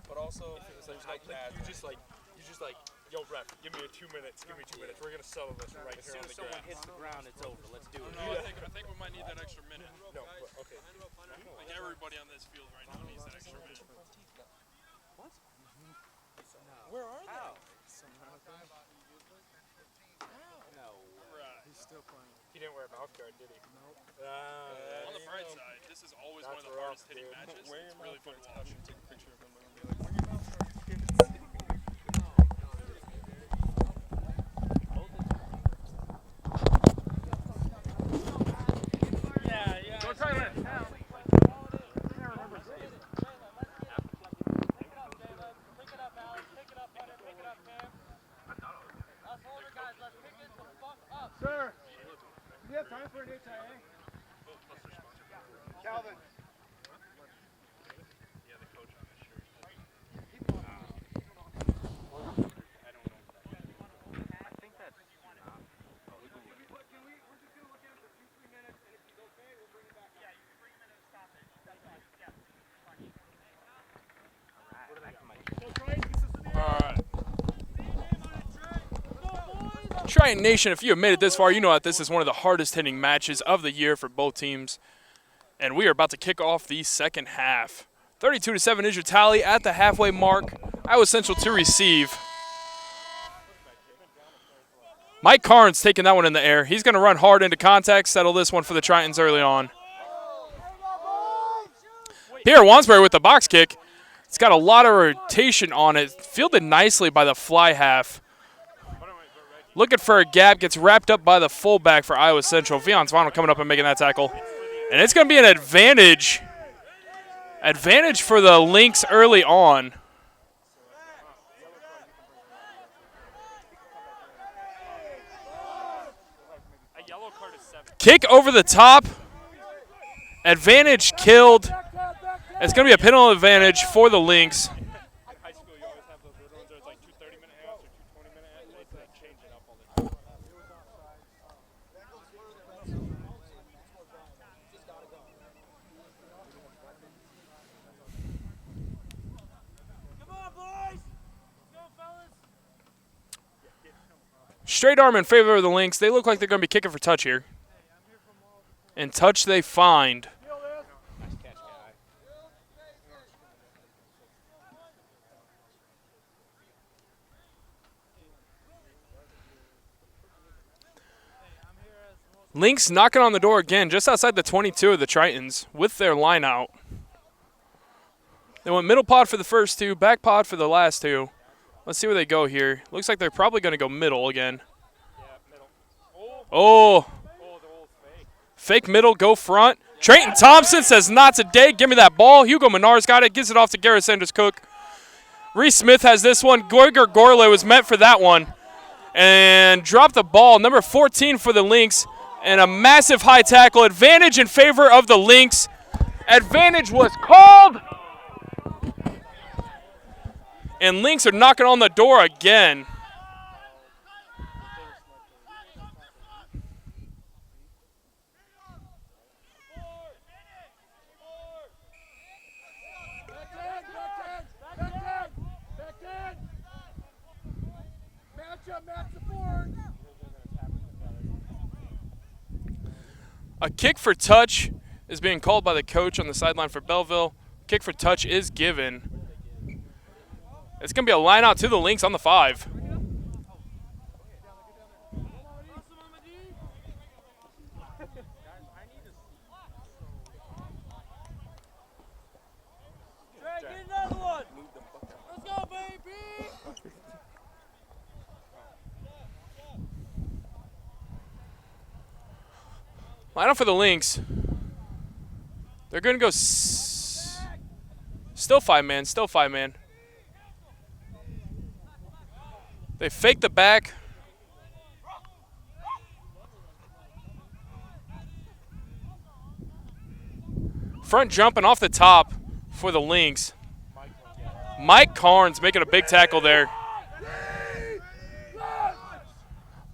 But also, there's Like, no bad. you just like, yo, ref, give me 2 minutes. Give me 2 minutes. We're gonna settle this right As here soon on as the someone ground. hits the ground, it's over. Let's do it. No, I think we might need that extra minute. No, but okay. Like everybody on this field right now needs that extra minute. Where are they? No. Right. He didn't wear a mouth guard, did he? Nope. On the bright side, this is always one of That's the hardest hitting rough, matches. Where It's your really mouth fun to guards? I watch. should take a picture of him and be like, where your mouth guards? Go Triton! Sir, do you have time for an HIA? Calvin. Yeah, the coach on his shirt. Alright. Triton Nation, if you have made it this far, you know that this is one of the hardest hitting matches of the year for both teams. And we are about to kick off the second half. 32-7 is your tally at the halfway mark. Iowa Central to receive. Mike Carnes taking that one in the air. He's going to run hard into contact, settle this one for the Tritons early on. Pierre Wansbury with the box kick. It's got a lot of rotation on it. Fielded nicely by the fly half. Looking for a gap, gets wrapped up by the fullback for Iowa Central. Vion Svano coming up and making that tackle. And it's going to be an advantage. Advantage for the Lynx early on. A yellow card is 7. Kick over the top. Advantage killed. It's going to be a penalty advantage for the Lynx. In high school, you always have those little ones where it's like 2 30-minute halves or 2 20-minute halves. They change it up all the time. Straight arm in favor of the Lynx. They look like they're going to be kicking for touch here. And touch they find. Nice catch, guy. Lynx knocking on the door again, just outside the 22 of the Tritons with their line out. They went middle pod for the first two, back pod for the last two. Let's see where they go here. Looks like they're probably going to go middle again. Oh. Fake middle, go front. Triton Thompson says, not today. Give me that ball. Hugo Menard's got it. Gives it off to Garrett Sanders-Cook. Reese Smith has this one. Gregor Gorley was meant for that one. And dropped the ball. Number 14 for the Lynx. And a massive high tackle. Advantage in favor of the Lynx. Advantage was called. And Lynx are knocking on the door again. A kick for touch is being called by the coach on the sideline for Bellville. Kick for touch is given. It's going to be a line out to the Lynx on the 5. Line up for the Lynx. They're going to go still 5-man, still 5-man. They fake the back. Front jumping off the top for the Lynx. Mike Carnes making a big tackle there.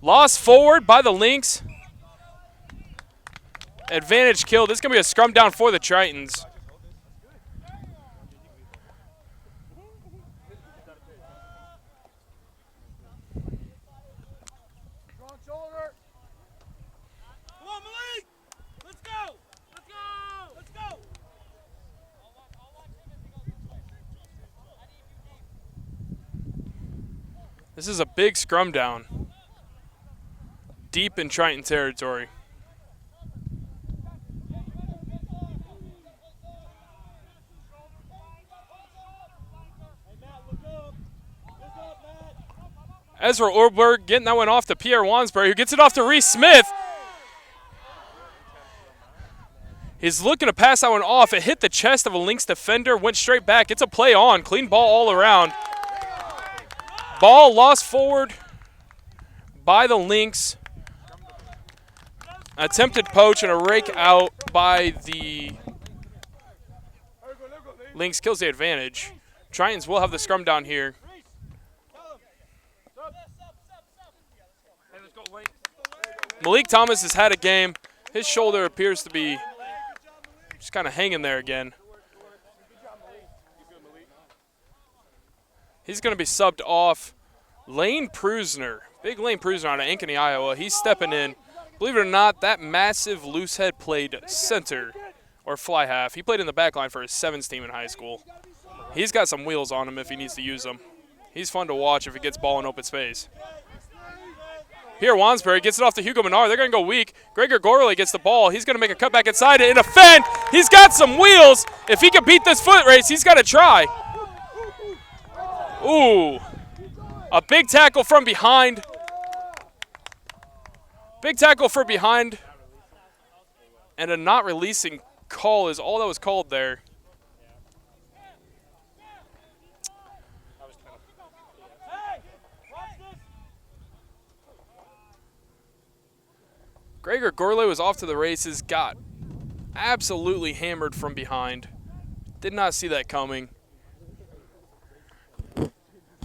Lost forward by the Lynx. Advantage kill. This is going to be a scrum down for the Tritons. This is a big scrum down. Deep in Triton territory. Ezra Orberg getting that one off to Pierre Wansbury, who gets it off to Reese Smith. He's looking to pass that one off. It hit the chest of a Lynx defender, went straight back. It's a play on. Clean ball all around. Ball lost forward by the Lynx. Attempted poach and a rake out by the Lynx. Kills the advantage. Tritons will have the scrum down here. Malik Thomas has had a game. His shoulder appears to be just kind of hanging there again. He's going to be subbed off. Lane Prusner, big Lane Prusner out of Ankeny, Iowa. He's stepping in. Believe it or not, that massive loose head played center or fly half. He played in the back line for his sevens team in high school. He's got some wheels on him if he needs to use them. He's fun to watch if he gets ball in open space. Here, Wansbury gets it off to Hugo Menard. They're going to go weak. Gregor Gorley gets the ball. He's going to make a cutback inside it and defend. He's got some wheels. If he can beat this foot race, he's got to try. Ooh. A big tackle from behind. Big tackle from behind. And a not releasing call is all that was called there. Gregor Gorley was off to the races, got absolutely hammered from behind. Did not see that coming.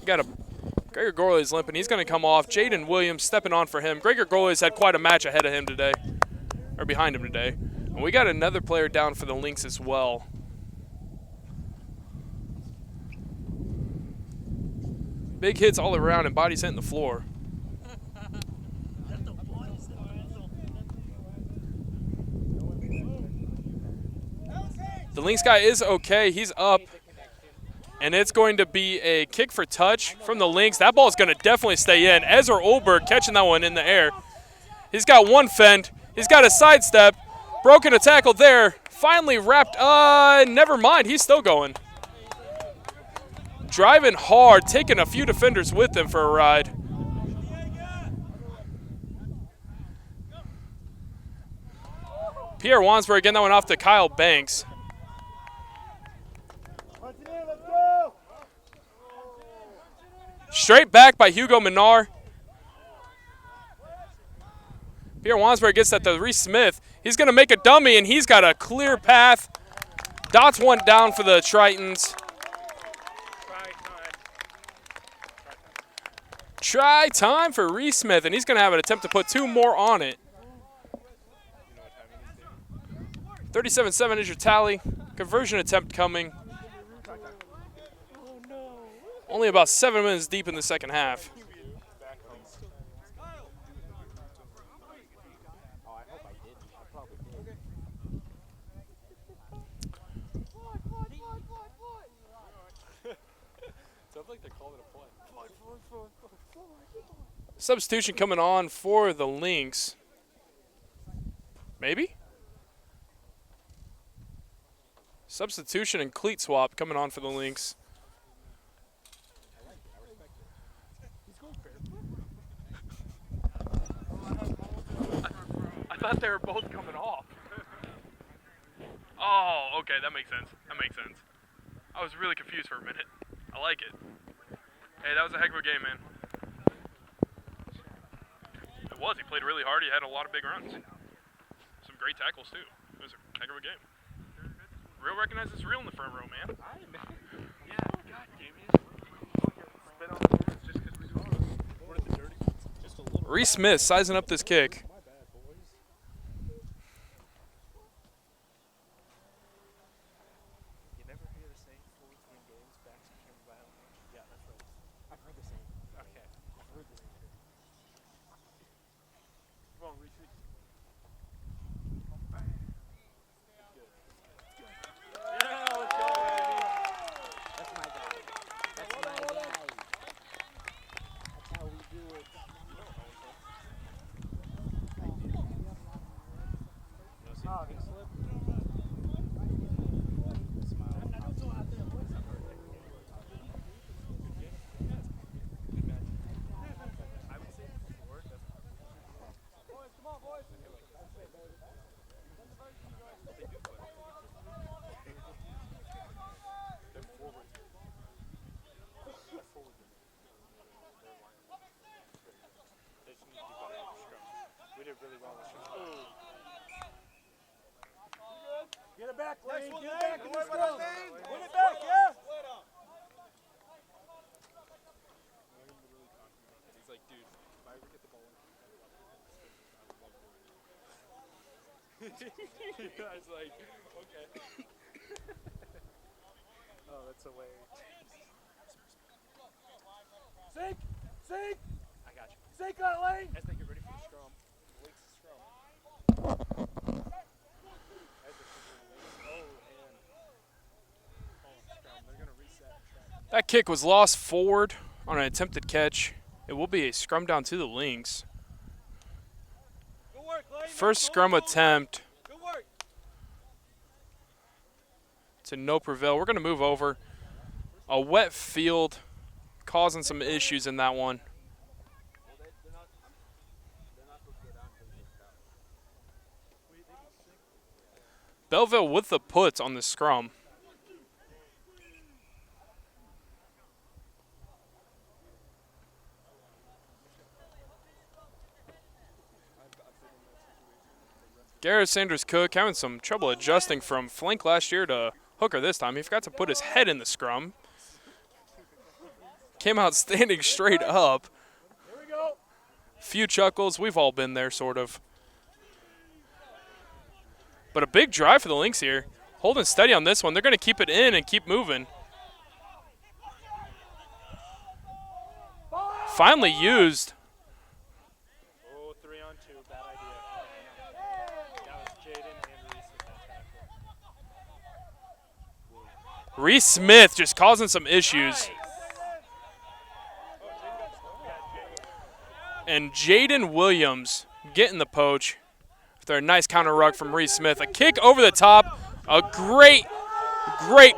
Gregor Gorley's limping. He's going to come off. Jaden Williams stepping on for him. Gregor Gorley's had quite a match ahead of him today, or behind him today. And we got another player down for the Lynx as well. Big hits all around and bodies hitting the floor. The Lynx guy is okay. He's up. And it's going to be a kick for touch from the Lynx. That ball is going to definitely stay in. Ezra Olberg catching that one in the air. He's got one fend. He's got a sidestep. Broken a tackle there. Finally wrapped. Never mind. He's still going. Driving hard, taking a few defenders with him for a ride. Pierre Wansberg getting that one off to Kyle Banks. Straight back by Hugo Menard. Pierre Wansberg gets that to Reese Smith. He's going to make a dummy, and he's got a clear path. Dots one down for the Tritons. Try time for Reese Smith, and he's going to have an attempt to put 2 more on it. 37-7 is your tally. Conversion attempt coming. Only about 7 minutes deep in the second half. Substitution coming on for the Lynx. Maybe? Substitution and cleat swap coming on for the Lynx. I thought they were both coming off. Oh, okay, that makes sense. That makes sense. I was really confused for a minute. I like it. Hey, that was a heck of a game, man. It was. He played really hard. He had a lot of big runs. Some great tackles, too. It was a heck of a game. Real recognizes real in the front row, man. Yeah, God damn it. Reese Smith sizing up this kick. Get it back, Lane. Get it back. Win it back, yeah. He's like, dude, if I ever get the ball in, I was like, okay. Oh, that's a way. Sink. Sink. I got you. Sink on it, Lane. As they get ready for the scrum, the Lynx scrum. That kick was lost forward on an attempted catch. It will be a scrum down to the Lynx. Good work, Lane. First scrum attempt Good work. to no prevail. We're going to move over. A wet field causing some issues in that one. Bellville with the puts on the scrum. Garrett Sanders-Cook having some trouble adjusting from flank last year to hooker this time. He forgot to put his head in the scrum. Came out standing straight up. Here we go. Few chuckles. We've all been there, sort of. But a big drive for the Lynx here. Holding steady on this one. They're going to keep it in and keep moving. Finally used. Oh, 3-on-2, bad idea. That was Jaden and Reese with that tackle. Reese Smith just causing some issues. And Jaden Williams getting the poach. After a nice counter ruck from Reese Smith. A kick over the top. A great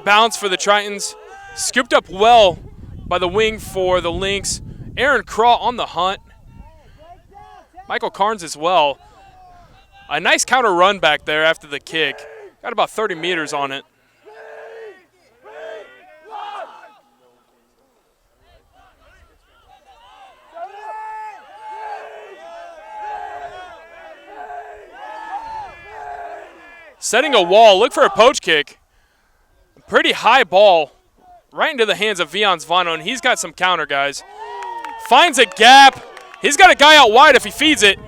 bounce for the Tritons. Scooped up well by the wing for the Lynx. Aaron Craw on the hunt. Michael Carnes as well. A nice counter run back there after the kick. Got about 30 meters on it. Setting a wall. Look for a poach kick. Pretty high ball. Right into the hands of Vion Zvano, and he's got some counter, guys. Finds a gap. He's got a guy out wide if he feeds it.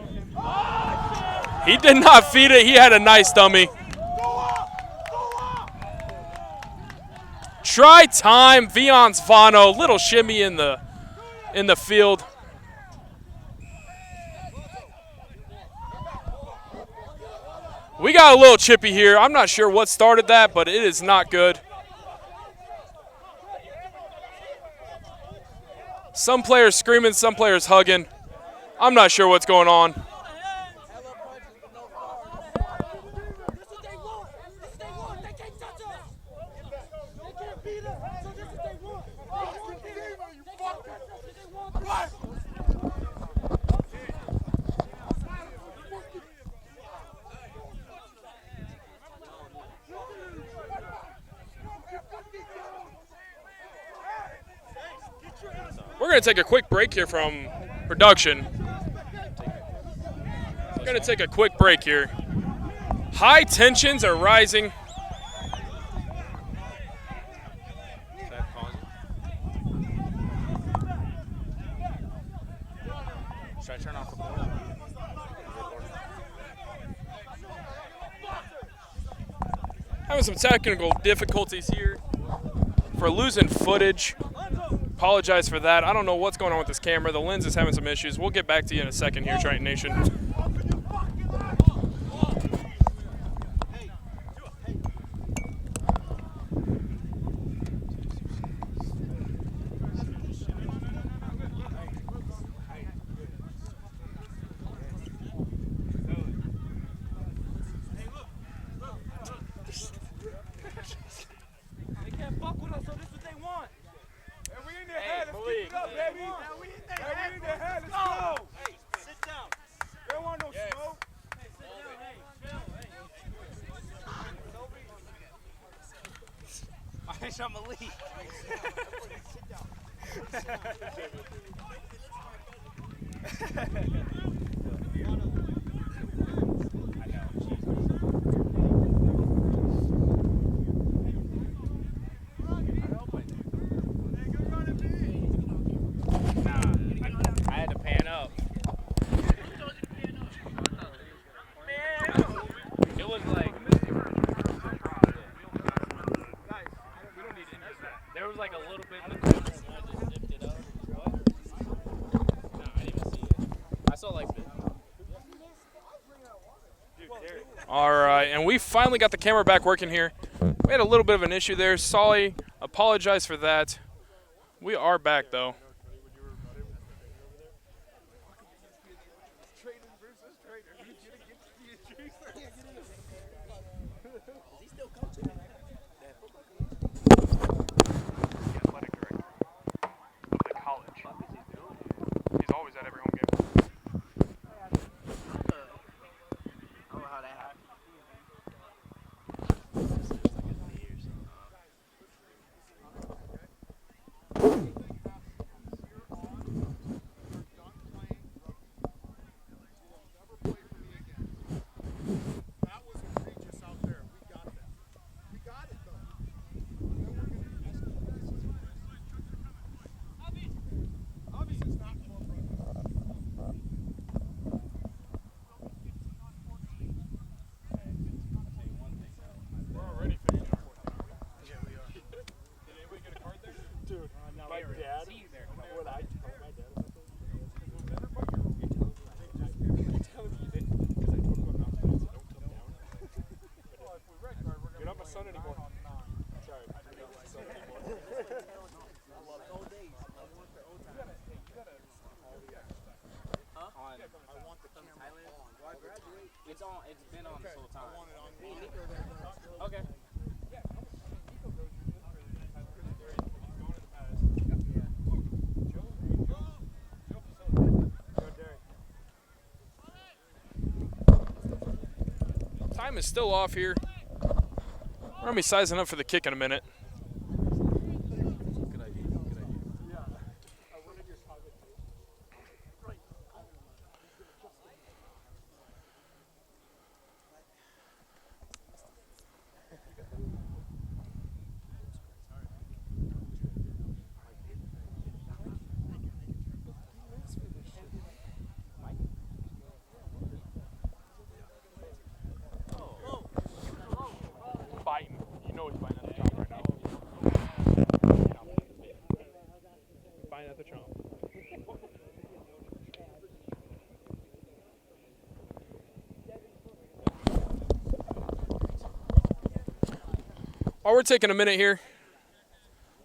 He did not feed it. He had a nice dummy. Try time. Vion Zvano. Little shimmy in the field. We got a little chippy here. I'm not sure what started that, but it is not good. Some players screaming, some players hugging. I'm not sure what's going on. We're going to take a quick break here from production. We're going to take a quick break here. High tensions are rising. Should I turn off the board? Having some technical difficulties here for losing footage. Apologize for that. I don't know what's going on with this camera. The lens is having some issues. We'll get back to you in a second here, Triton Nation. I'm a lead. I had to pan up. It was like there was like a little bit in the corner and I just zipped it up. What? No, I didn't even see it. I saw like this. All right, and we finally got the camera back working here. We had a little bit of an issue there. Solly, apologize for that. We are back, though. It's on. It's been on this whole time. Okay. Time is still off here. We're going to be sizing up for the kick in a minute.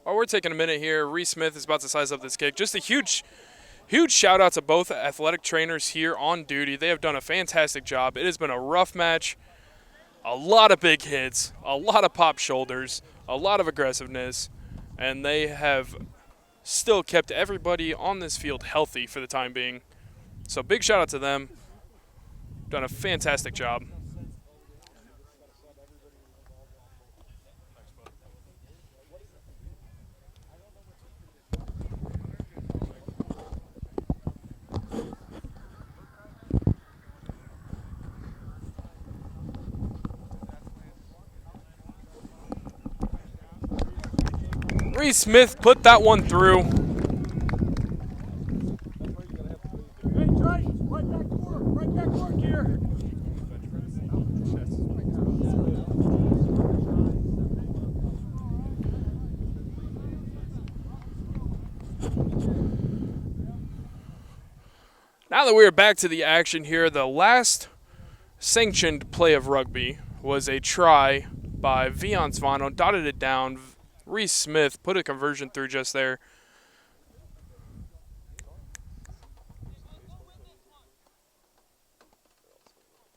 While we're taking a minute here, Reese Smith is about to size up this kick. Just a huge shout out to both athletic trainers here on duty. They have done a fantastic job. It has been a rough match. A lot of big hits, a lot of pop shoulders, a lot of aggressiveness, and they have still kept everybody on this field healthy for the time being. So big shout out to them. Done a fantastic job. Reese Smith put that one through. Hey, Triton, right back work here. Now that we are back to the action here, the last sanctioned play of rugby was a try by Vion Svano, dotted it down. Reese Smith put a conversion through just there.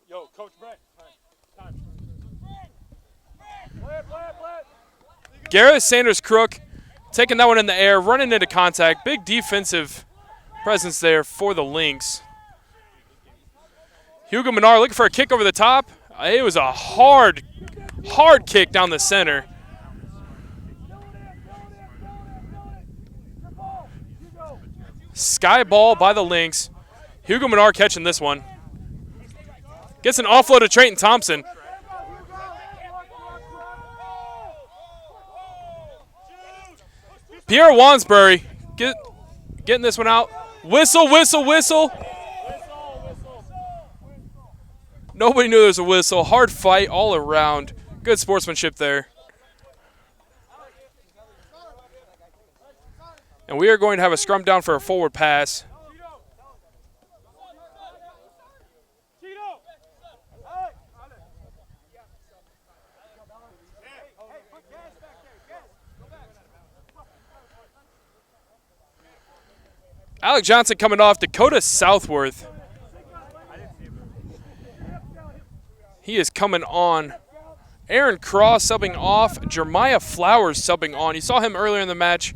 Yo, Coach Brett. Time. Garrett Sanders Crook taking that one in the air, running into contact. Big defensive presence there for the Lynx. Hugo Menard looking for a kick over the top. It was a hard kick down the center. Sky ball by the Lynx. Hugo Menard catching this one. Gets an offload to Triton Thompson. Pierre Wansbury getting this one out. Whistle, whistle, whistle. Nobody knew there was a whistle. Hard fight all around. Good sportsmanship there. And we are going to have a scrum down for a forward pass. Alec Johnson coming off. Dakota Southworth. He is coming on. Aaron Cross subbing off. Jeremiah Flowers subbing on. You saw him earlier in the match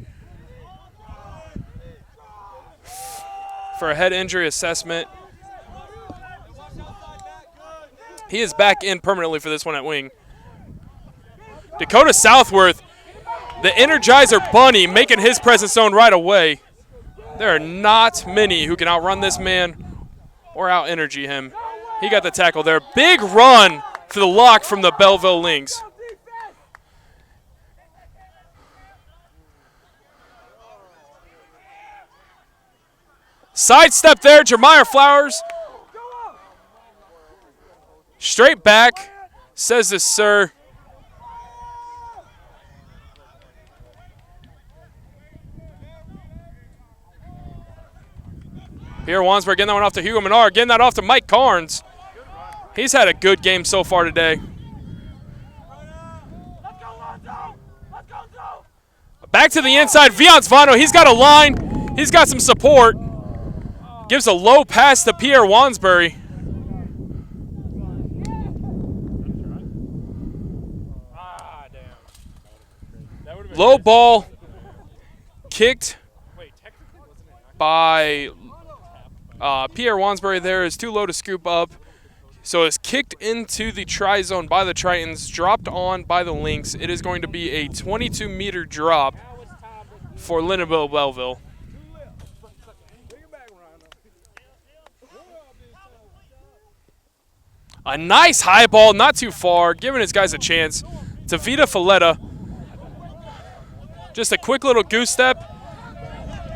for a head injury assessment. He is back in permanently for this one at wing. Dakota Southworth, the Energizer Bunny, making his presence known right away. There are not many who can outrun this man or out-energy him. He got the tackle there. Big run for the lock from the Bellville Lynx. Sidestep there, Jeremiah Flowers. Straight back, says this sir. Pierre Wansberg getting that one off to Hugo Menard, getting that off to Mike Carnes. He's had a good game so far today. Back to the inside, Vion Svano, he's got a line, he's got some support. Gives a low pass to Pierre Wansbury. Low ball kicked by Pierre Wansbury there is too low to scoop up. So it's kicked into the try zone by the Tritons, dropped on by the Lynx. It is going to be a 22-meter drop for Lindenville Bellville. A nice high ball, not too far, giving his guys a chance. Tavita Falletta. Just a quick little goose step.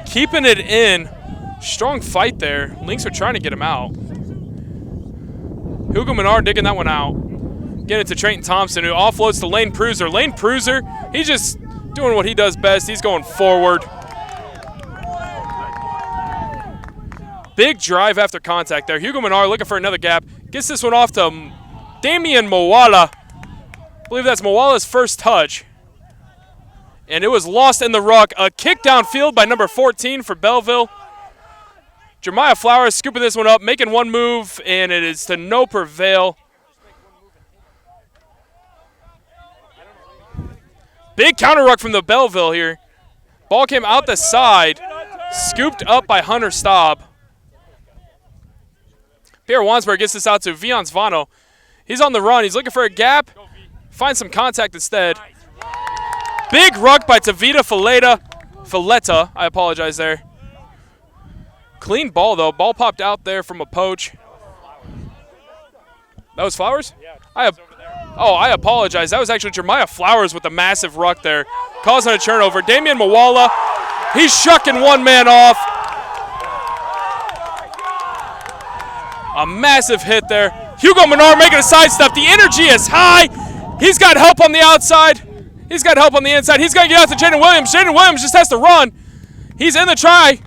Keeping it in. Strong fight there. Lynx are trying to get him out. Hugo Menard digging that one out. Getting it to Triton Thompson, who offloads to Lane Pruser. Lane Pruser, he's just doing what he does best. He's going forward. Big drive after contact there. Hugo Menard looking for another gap. Gets this one off to Damian Moala. I believe that's Moala's first touch. And it was lost in the ruck. A kick downfield by number 14 for Bellville. Jeremiah Flowers scooping this one up, making one move, and it is to no prevail. Big counter ruck from the Bellville here. Ball came out the side, scooped up by Hunter Staub. Pierre Wansberg gets this out to Vion Zvano. He's on the run. He's looking for a gap. Finds some contact instead. Big ruck by Tavita Falletta. I apologize there. Clean ball, though. Ball popped out there from a poach. That was Flowers? I apologize. That was actually Jeremiah Flowers with a massive ruck there, causing a turnover. Damian Moala, he's shucking one man off. A massive hit there. Hugo Menard making a sidestep. The energy is high. He's got help on the outside. He's got help on the inside. He's going to get out to Jaden Williams. Jaden Williams just has to run. He's in the try.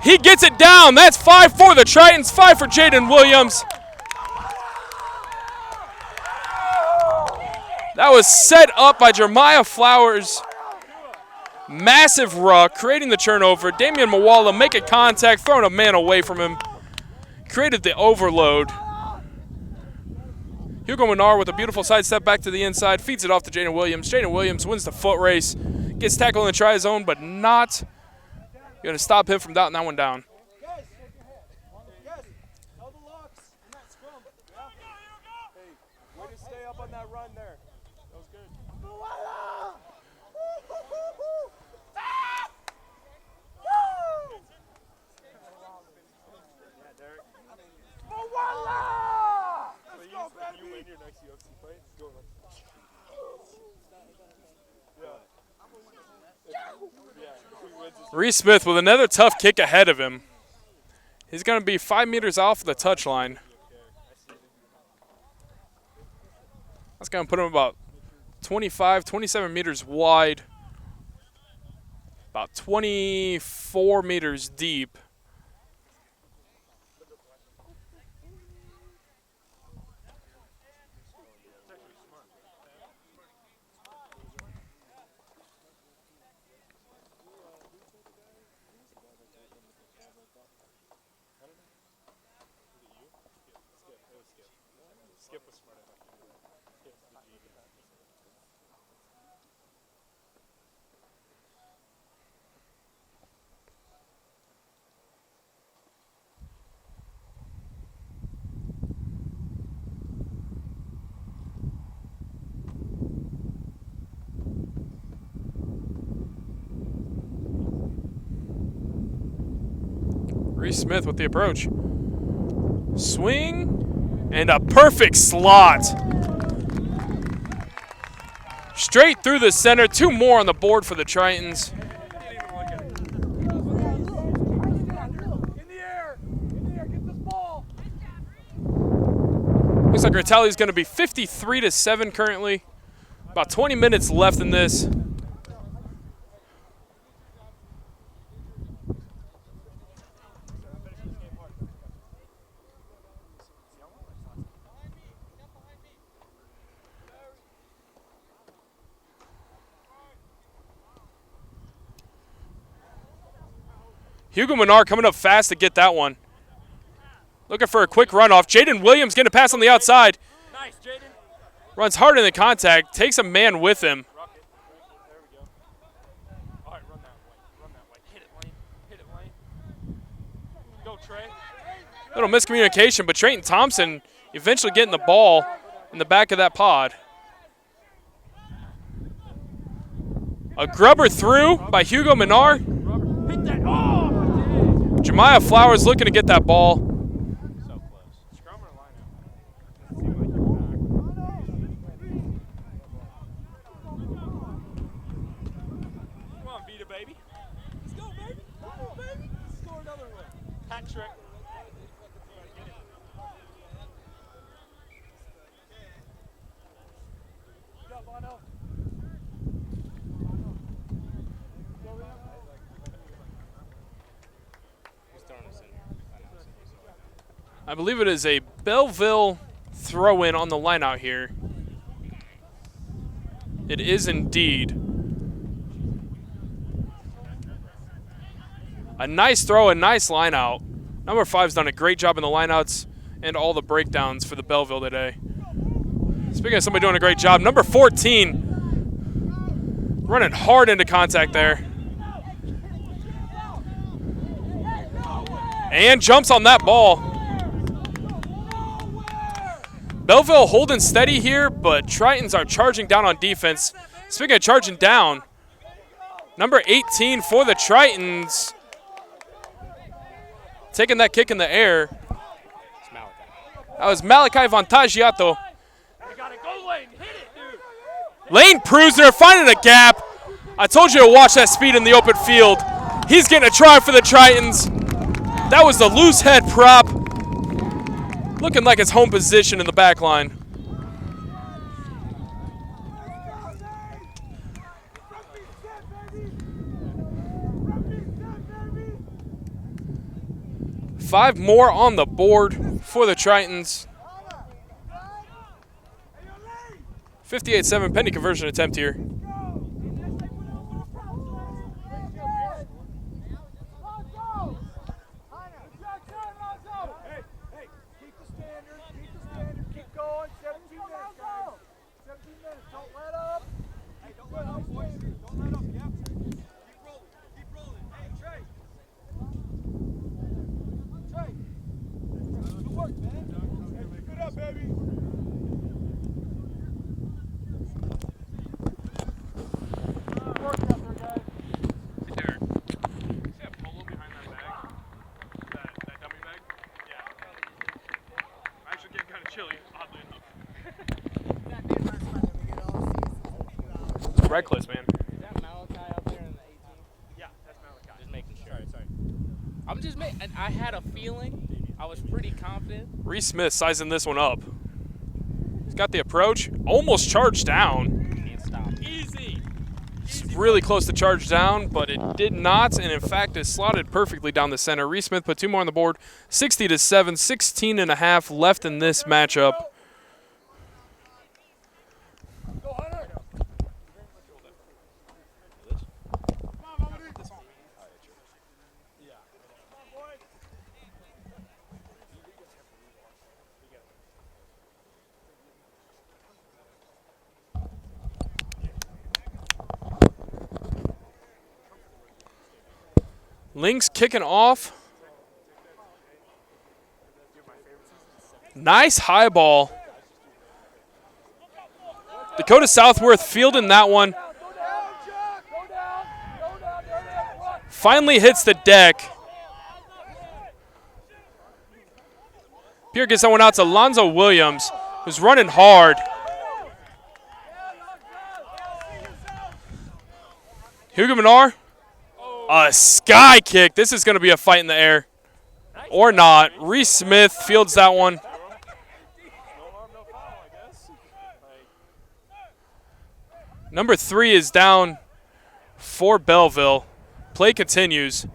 He gets it down. That's 5 for the Tritons, 5 for Jaden Williams. That was set up by Jeremiah Flowers. Massive ruck, creating the turnover. Damian Moala making contact, throwing a man away from him. Created the overload. Hugo Menard with a beautiful side step back to the inside, feeds it off to Jaden Williams. Jaden Williams wins the foot race, gets tackled in the try zone, but not going to stop him from dotting that one down. Way to stay up on that run there. That was good. You win your next UFC fight, go like Reese Smith with another tough kick ahead of him. He's going to be 5 meters off the touchline. That's going to put him about 25, 27 meters wide, about 24 meters deep. Reese Smith with the approach. Swing, and a perfect slot. Straight through the center. 2 more on the board for the Tritons. Looks like our tally is going to be 53-7 currently. About 20 minutes left in this. Hugo Menard coming up fast to get that one. Looking for a quick runoff. Jaden Williams getting a pass on the outside. nice, Jaden. Runs hard in the contact, takes a man with him. Little miscommunication, but Triton Thompson eventually getting the ball in the back of that pod. A grubber through by Hugo Minar. Hit that. Oh! Jemiah Flowers looking to get that ball. So close. Scrum or line out? Doesn't seem like you're back. Come on, Vita, baby. Let's go, baby. Come on, baby. Let's score another one. Hat trick. Go, Bono. Who's throwing us in? I believe it is a Bellville throw-in on the line out here. It is indeed. A nice throw, a nice line out. Number 5's done a great job in the lineouts and all the breakdowns for the Bellville today. Speaking of somebody doing a great job, number 14 running hard into contact there. And jumps on that ball. Bellville holding steady here, but Tritons are charging down on defense. Speaking of charging down, number 18 for the Tritons, taking that kick in the air. It's Malachi. That was Malachi Vantagiato. You gotta go, Lane. Hit it, dude. Lane Prusner finding a gap. I told you to watch that speed in the open field. He's getting a try for the Tritons. That was the loose head prop. Looking like his home position in the back line. Five more on the board for the Tritons. 58-7 penny conversion attempt here. Redcliffe, man. Is that Malachi out there in the 18? Yeah, that's Malachi. Just making sure. Sorry. I'm just making. I had a feeling. I was pretty confident. Reese Smith sizing this one up. He's got the approach. Almost charged down. Can't stop. Easy. It's really close to charge down, but it did not, and in fact is slotted perfectly down the center. Reese Smith put 2 more on the board. 60-7, 16.5 left in this matchup. Lynx kicking off. Nice high ball. Dakota Southworth fielding that one. Finally hits the deck. Pierre gets that one out to Lonzo Williams, who's running hard. Hugo Minar. A sky kick. This is going to be a fight in the air. Or not. Reese Smith fields that one. Number 3 is down for Bellville. Play continues.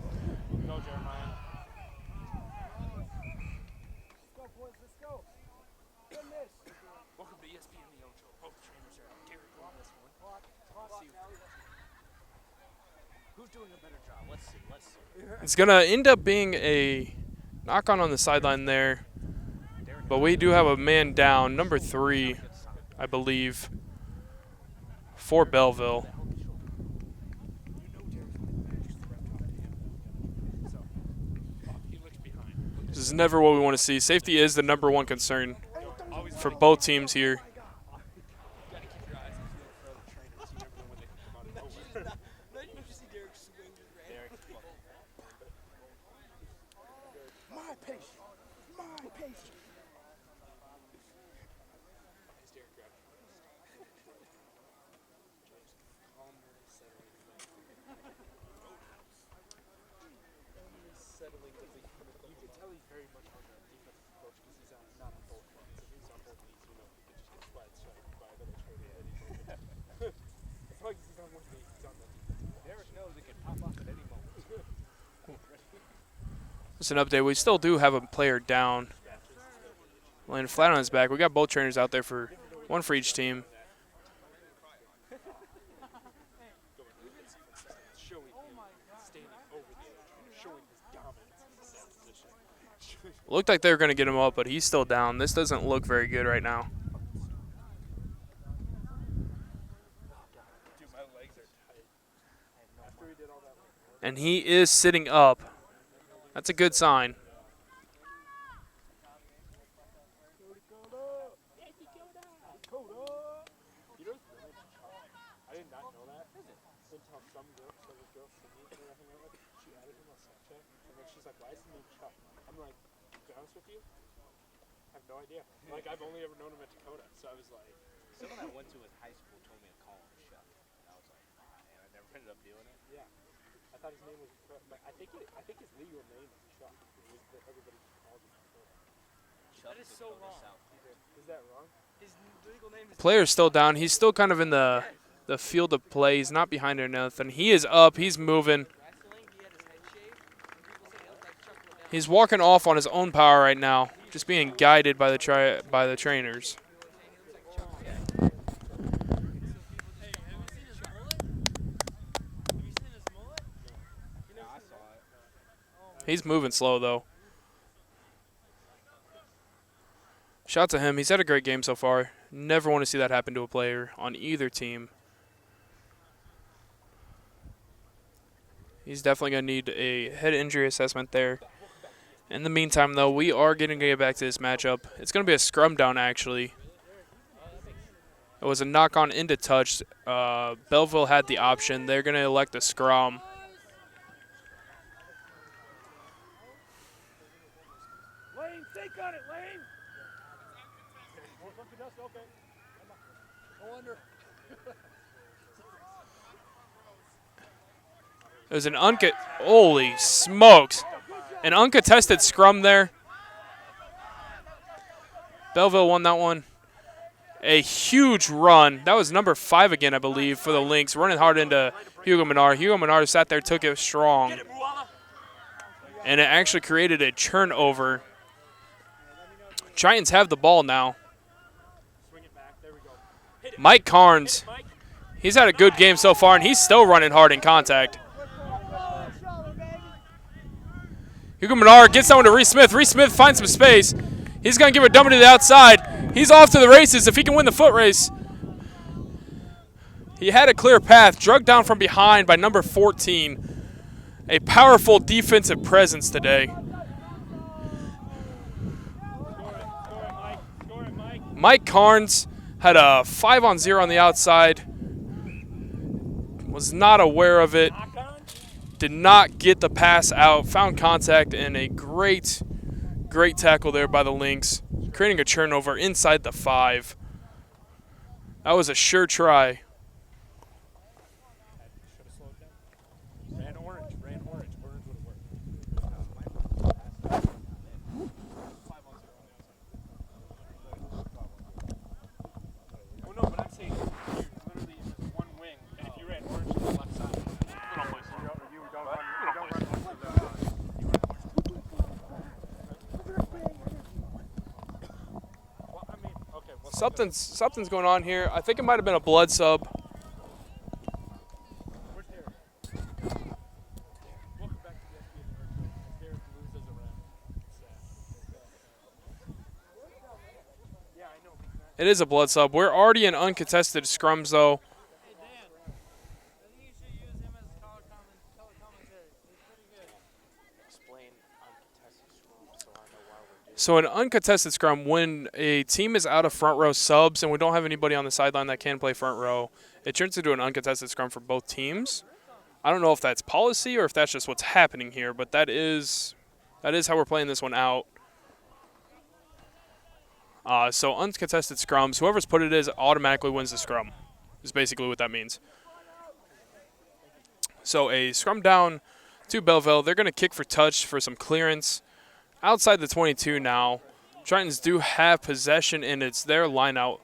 It's going to end up being a knock-on on the sideline there. But we do have a man down, number 3, I believe, for Bellville. is never what we want to see. Safety is the #1 concern for both teams here. Just an update. We still do have a player down. Laying flat on his back. We got both trainers out there for one for each team. Looked like they were going to get him up, but he's still down. This doesn't look very good right now. And he is sitting up. That's a good sign. Like, I've only ever known him at Dakota, so I was like... Someone I went to in high school told me to call him Chuck. I was like, oh, man, I never ended up doing it. Yeah. I thought his name was... I think his legal name is Chuck. Everybody calls him Dakota. Chuck That is so wrong. Is that wrong? His legal name is Player's still down. He's still kind of in the field of play. He's not behind or nothing. He is up. He's moving. wrestling. He had his head shaved. And people said it looked like Chuck went down. He's walking off on his own power right now, just being guided by the trainers. He's moving slow, though. Shout out to him. He's had a great game so far. Never want to see that happen to a player on either team. He's definitely going to need a head injury assessment there. In the meantime, though, we are going to get back to this matchup. It's going to be a scrum down, actually. It was a knock-on into touch. Bellville had the option. They're going to elect a scrum. Lane, think on it, Lane. Okay. No wonder. It was an holy smokes. An uncontested scrum there. Bellville won that one. A huge run. That was number 5 again, I believe, for the Lynx. Running hard into Hugo Menard. Hugo Menard sat there, took it strong. And it actually created a turnover. Tritons have the ball now. Mike Carnes. He's had a good game so far, and he's still running hard in contact. Hugo Menard gets that one to Reese Smith. Reese Smith finds some space. He's going to give a dummy to the outside. He's off to the races if he can win the foot race. He had a clear path, drugged down from behind by number 14. A powerful defensive presence today. Mike Carnes had a 5-on-0 on the outside. Was not aware of it. Did not get the pass out. Found contact and a great tackle there by the Lynx, creating a turnover inside the 5. That was a sure try. Ran orange. Orange would have worked. Oh, no, but I'm saying literally just one wing, and if you ran orange to the left side, Something's going on here. I think it might have been a blood sub. It is a blood sub. We're already in uncontested scrums, though. Hey, Dan. I think you should use him as color commentary. He's pretty good. Explain uncontested scrum so I know So an uncontested scrum, when a team is out of front row subs and we don't have anybody on the sideline that can play front row, it turns into an uncontested scrum for both teams. I don't know if that's policy or if that's just what's happening here, but that is how we're playing this one out. So uncontested scrums, whoever's put it is automatically wins the scrum, is basically what that means. So a scrum down to Bellville. They're going to kick for touch for some clearance. Outside the 22 now. Tritons do have possession, and it's their line out.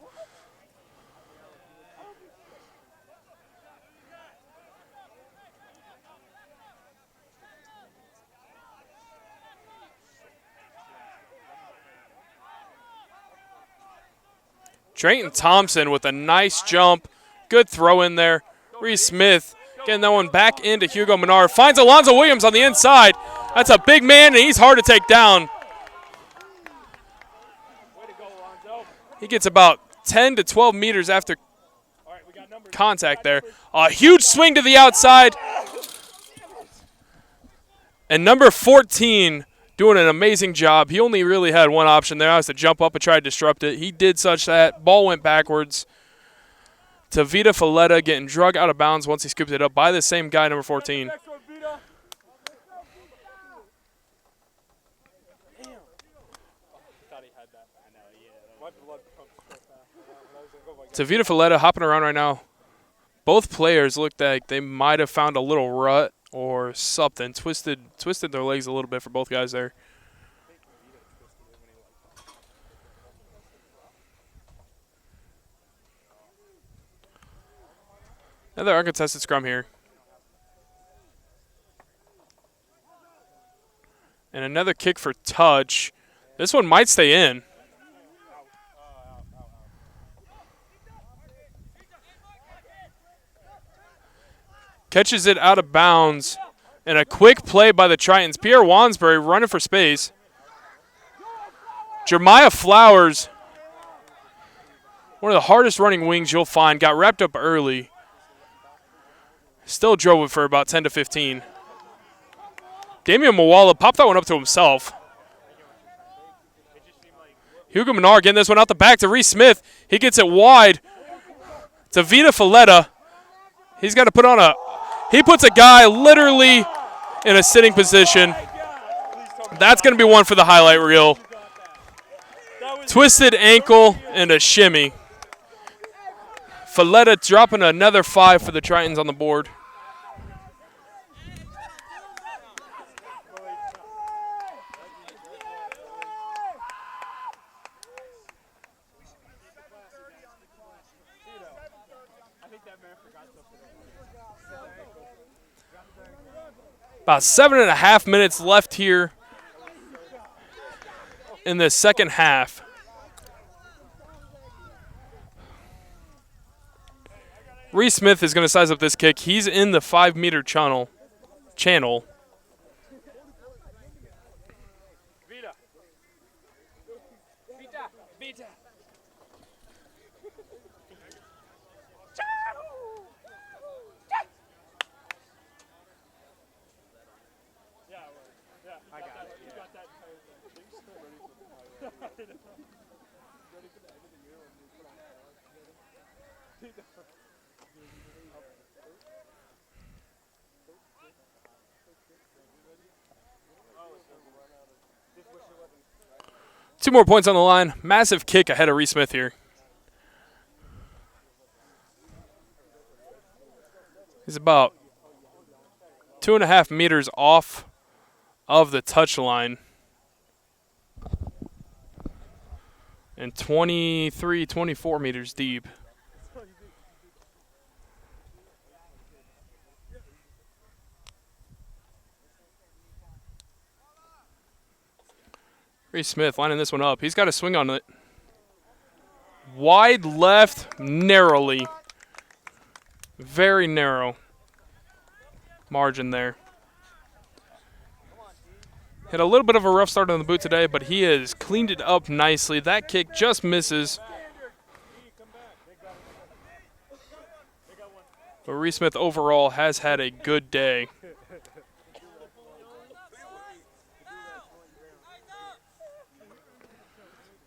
Triton Thompson with a nice jump. Good throw in there. Reese Smith getting that one back into Hugo Menard. Finds Alonzo Williams on the inside. That's a big man, and he's hard to take down. He gets about 10 to 12 meters after contact there. A huge swing to the outside. And number 14 doing an amazing job. He only really had one option there. That was to jump up and try to disrupt it. He did such that. Ball went backwards. To Vita Falletta getting drug out of bounds once he scooped it up by the same guy, number 14. To Vita Falletta hopping around right now. Both players looked like they might have found a little rut or something. Twisted their legs a little bit for both guys there. Another uncontested scrum here. And another kick for touch. This one might stay in. Catches it out of bounds. And a quick play by the Tritons. Pierre Wansbury running for space. Jeremiah Flowers, one of the hardest running wings you'll find, got wrapped up early. Still drove it for about 10 to 15. Damian Mawala popped that one up to himself. Hugo Menard getting this one out the back to Reese Smith. He gets it wide to Vita Falletta. He's got to put on he puts a guy literally in a sitting position. That's going to be one for the highlight reel. Twisted ankle and a shimmy. Falletta dropping another 5 for the Tritons on the board. About 7.5 minutes left here in the second half. Reese Smith is going to size up this kick. He's in the 5-meter channel. Two more points on the line. Massive kick ahead of Reese Smith here. He's about 2.5 meters off of the touch line. And 23, 24 meters deep. Reese Smith lining this one up. He's got a swing on it. Wide left, narrowly. Very narrow margin there. Had a little bit of a rough start on the boot today, but he has cleaned it up nicely. That kick just misses. But Reese Smith overall has had a good day.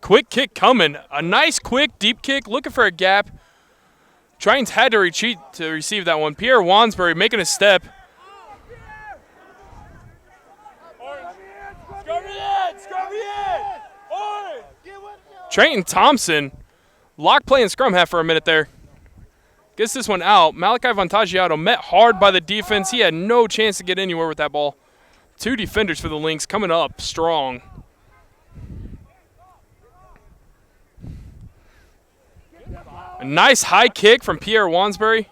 Quick kick coming. A nice, quick, deep kick. Looking for a gap. Tritons had to retreat to receive that one. Pierre Wansbury making a step. Triton Thompson. Lock play and scrum half for a minute there. Gets this one out. Malachi Vantagiato met hard by the defense. He had no chance to get anywhere with that ball. 2 defenders for the Lynx coming up strong. A nice high kick from Pierre Wansbury.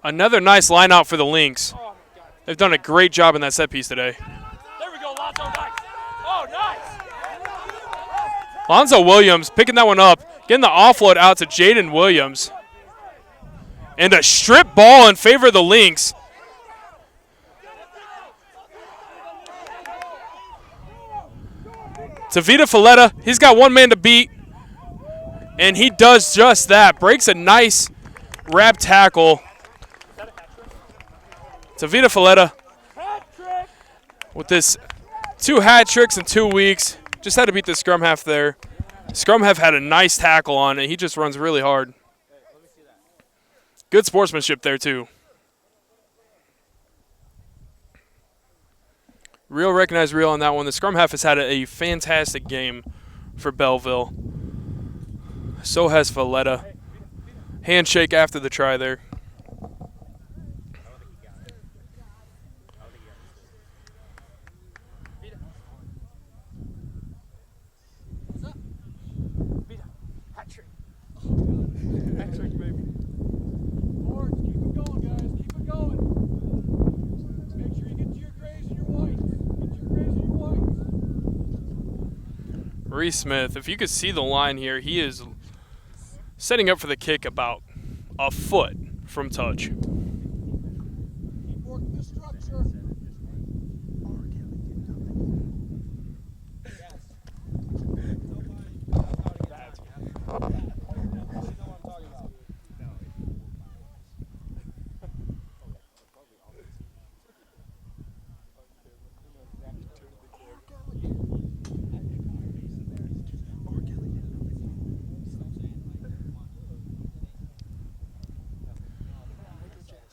Another nice line out for the Lynx. They've done a great job in that set piece today. There we go, Lonzo. Nice. Oh, nice. Lonzo Williams picking that one up, getting the offload out to Jaden Williams. And a strip ball in favor of the Lynx. To Vita Folletta, he's got one man to beat. And he does just that. Breaks a nice wrap tackle. To Vita Folletta with this 2 hat tricks in 2 weeks. Just had to beat the scrum half there. Scrum half had a nice tackle on it. He just runs really hard. Good sportsmanship there, too. Real recognized real on that one. The scrum half has had a fantastic game for Bellville. So has Folletta. Handshake after the try there. Reese Smith, if you could see the line here, he is setting up for the kick about a foot from touch.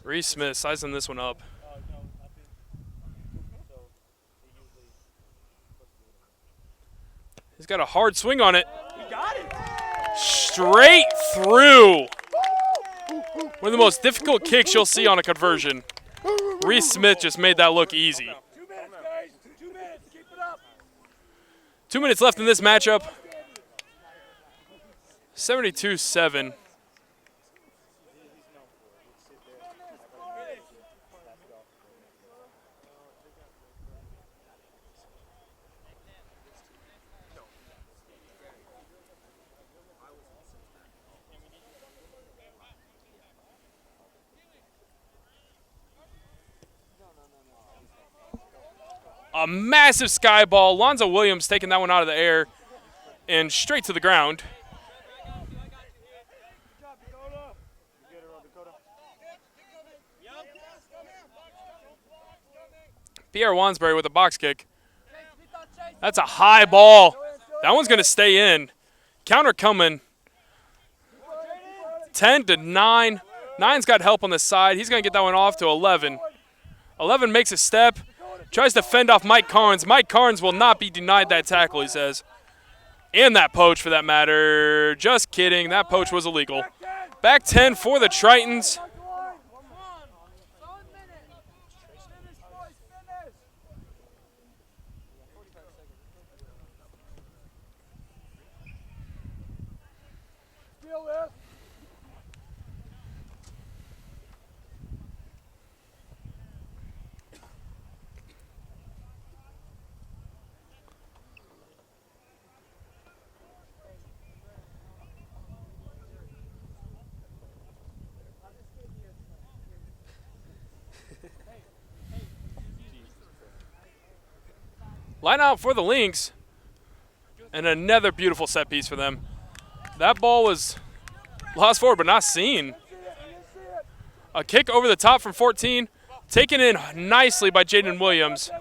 Reese Smith sizing this one up. He's got a hard swing on it. He got it. Straight through. One of the most difficult kicks you'll see on a conversion. Reese Smith just made that look easy. 2 minutes, guys. 2 minutes. Keep it up. 2 minutes left in this matchup. 72-7. A massive sky ball. Lonzo Williams taking that one out of the air and straight to the ground. Pierre Wansbury with a box kick. That's a high ball. That one's going to stay in. Counter coming. 10-9. 9's got help on the side. He's going to get that one off to 11. 11 makes a step. Tries to fend off Mike Carnes. Mike Carnes will not be denied that tackle, he says. And that poach, for that matter. Just kidding. That poach was illegal. Back 10 for the Tritons. Line out for the Lynx. And another beautiful set piece for them. That ball was lost forward but not seen. A kick over the top from 14. Taken in nicely by Jaden Williams.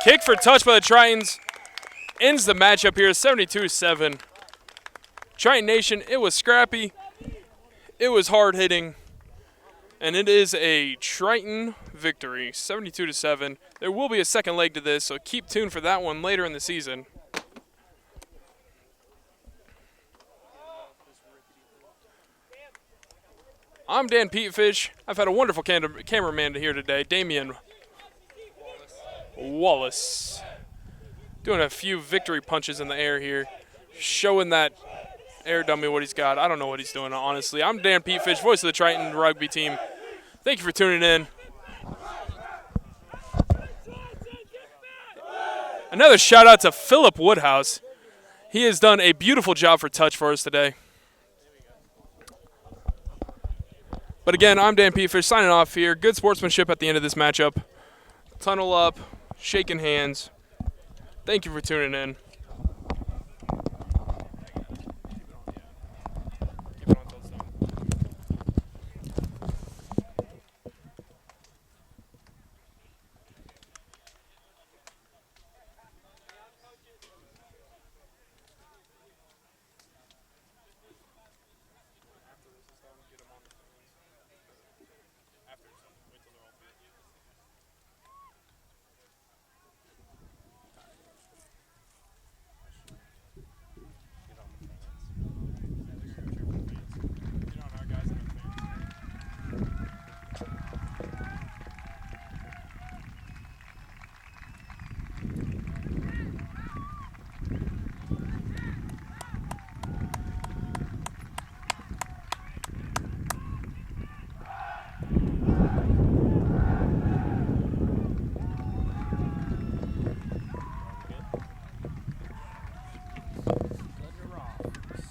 Kick for touch by the Tritons. Ends the matchup here, 72-7. Triton Nation, it was scrappy. It was hard hitting. And it is a Triton victory, 72-7. There will be a second leg to this, so keep tuned for that one later in the season. I'm Dan Petefish. I've had a wonderful cameraman here today, Damian Wallace. Doing a few victory punches in the air here, showing that air dummy what he's got. I don't know what he's doing, honestly. I'm Dan Petefish, voice of the Triton rugby team. Thank you for tuning in. Another shout out to Philip Woodhouse. He has done a beautiful job for touch for us today. But again, I'm Dan Petefish signing off here. Good sportsmanship at the end of this matchup. Tunnel up, shaking hands. Thank you for tuning in.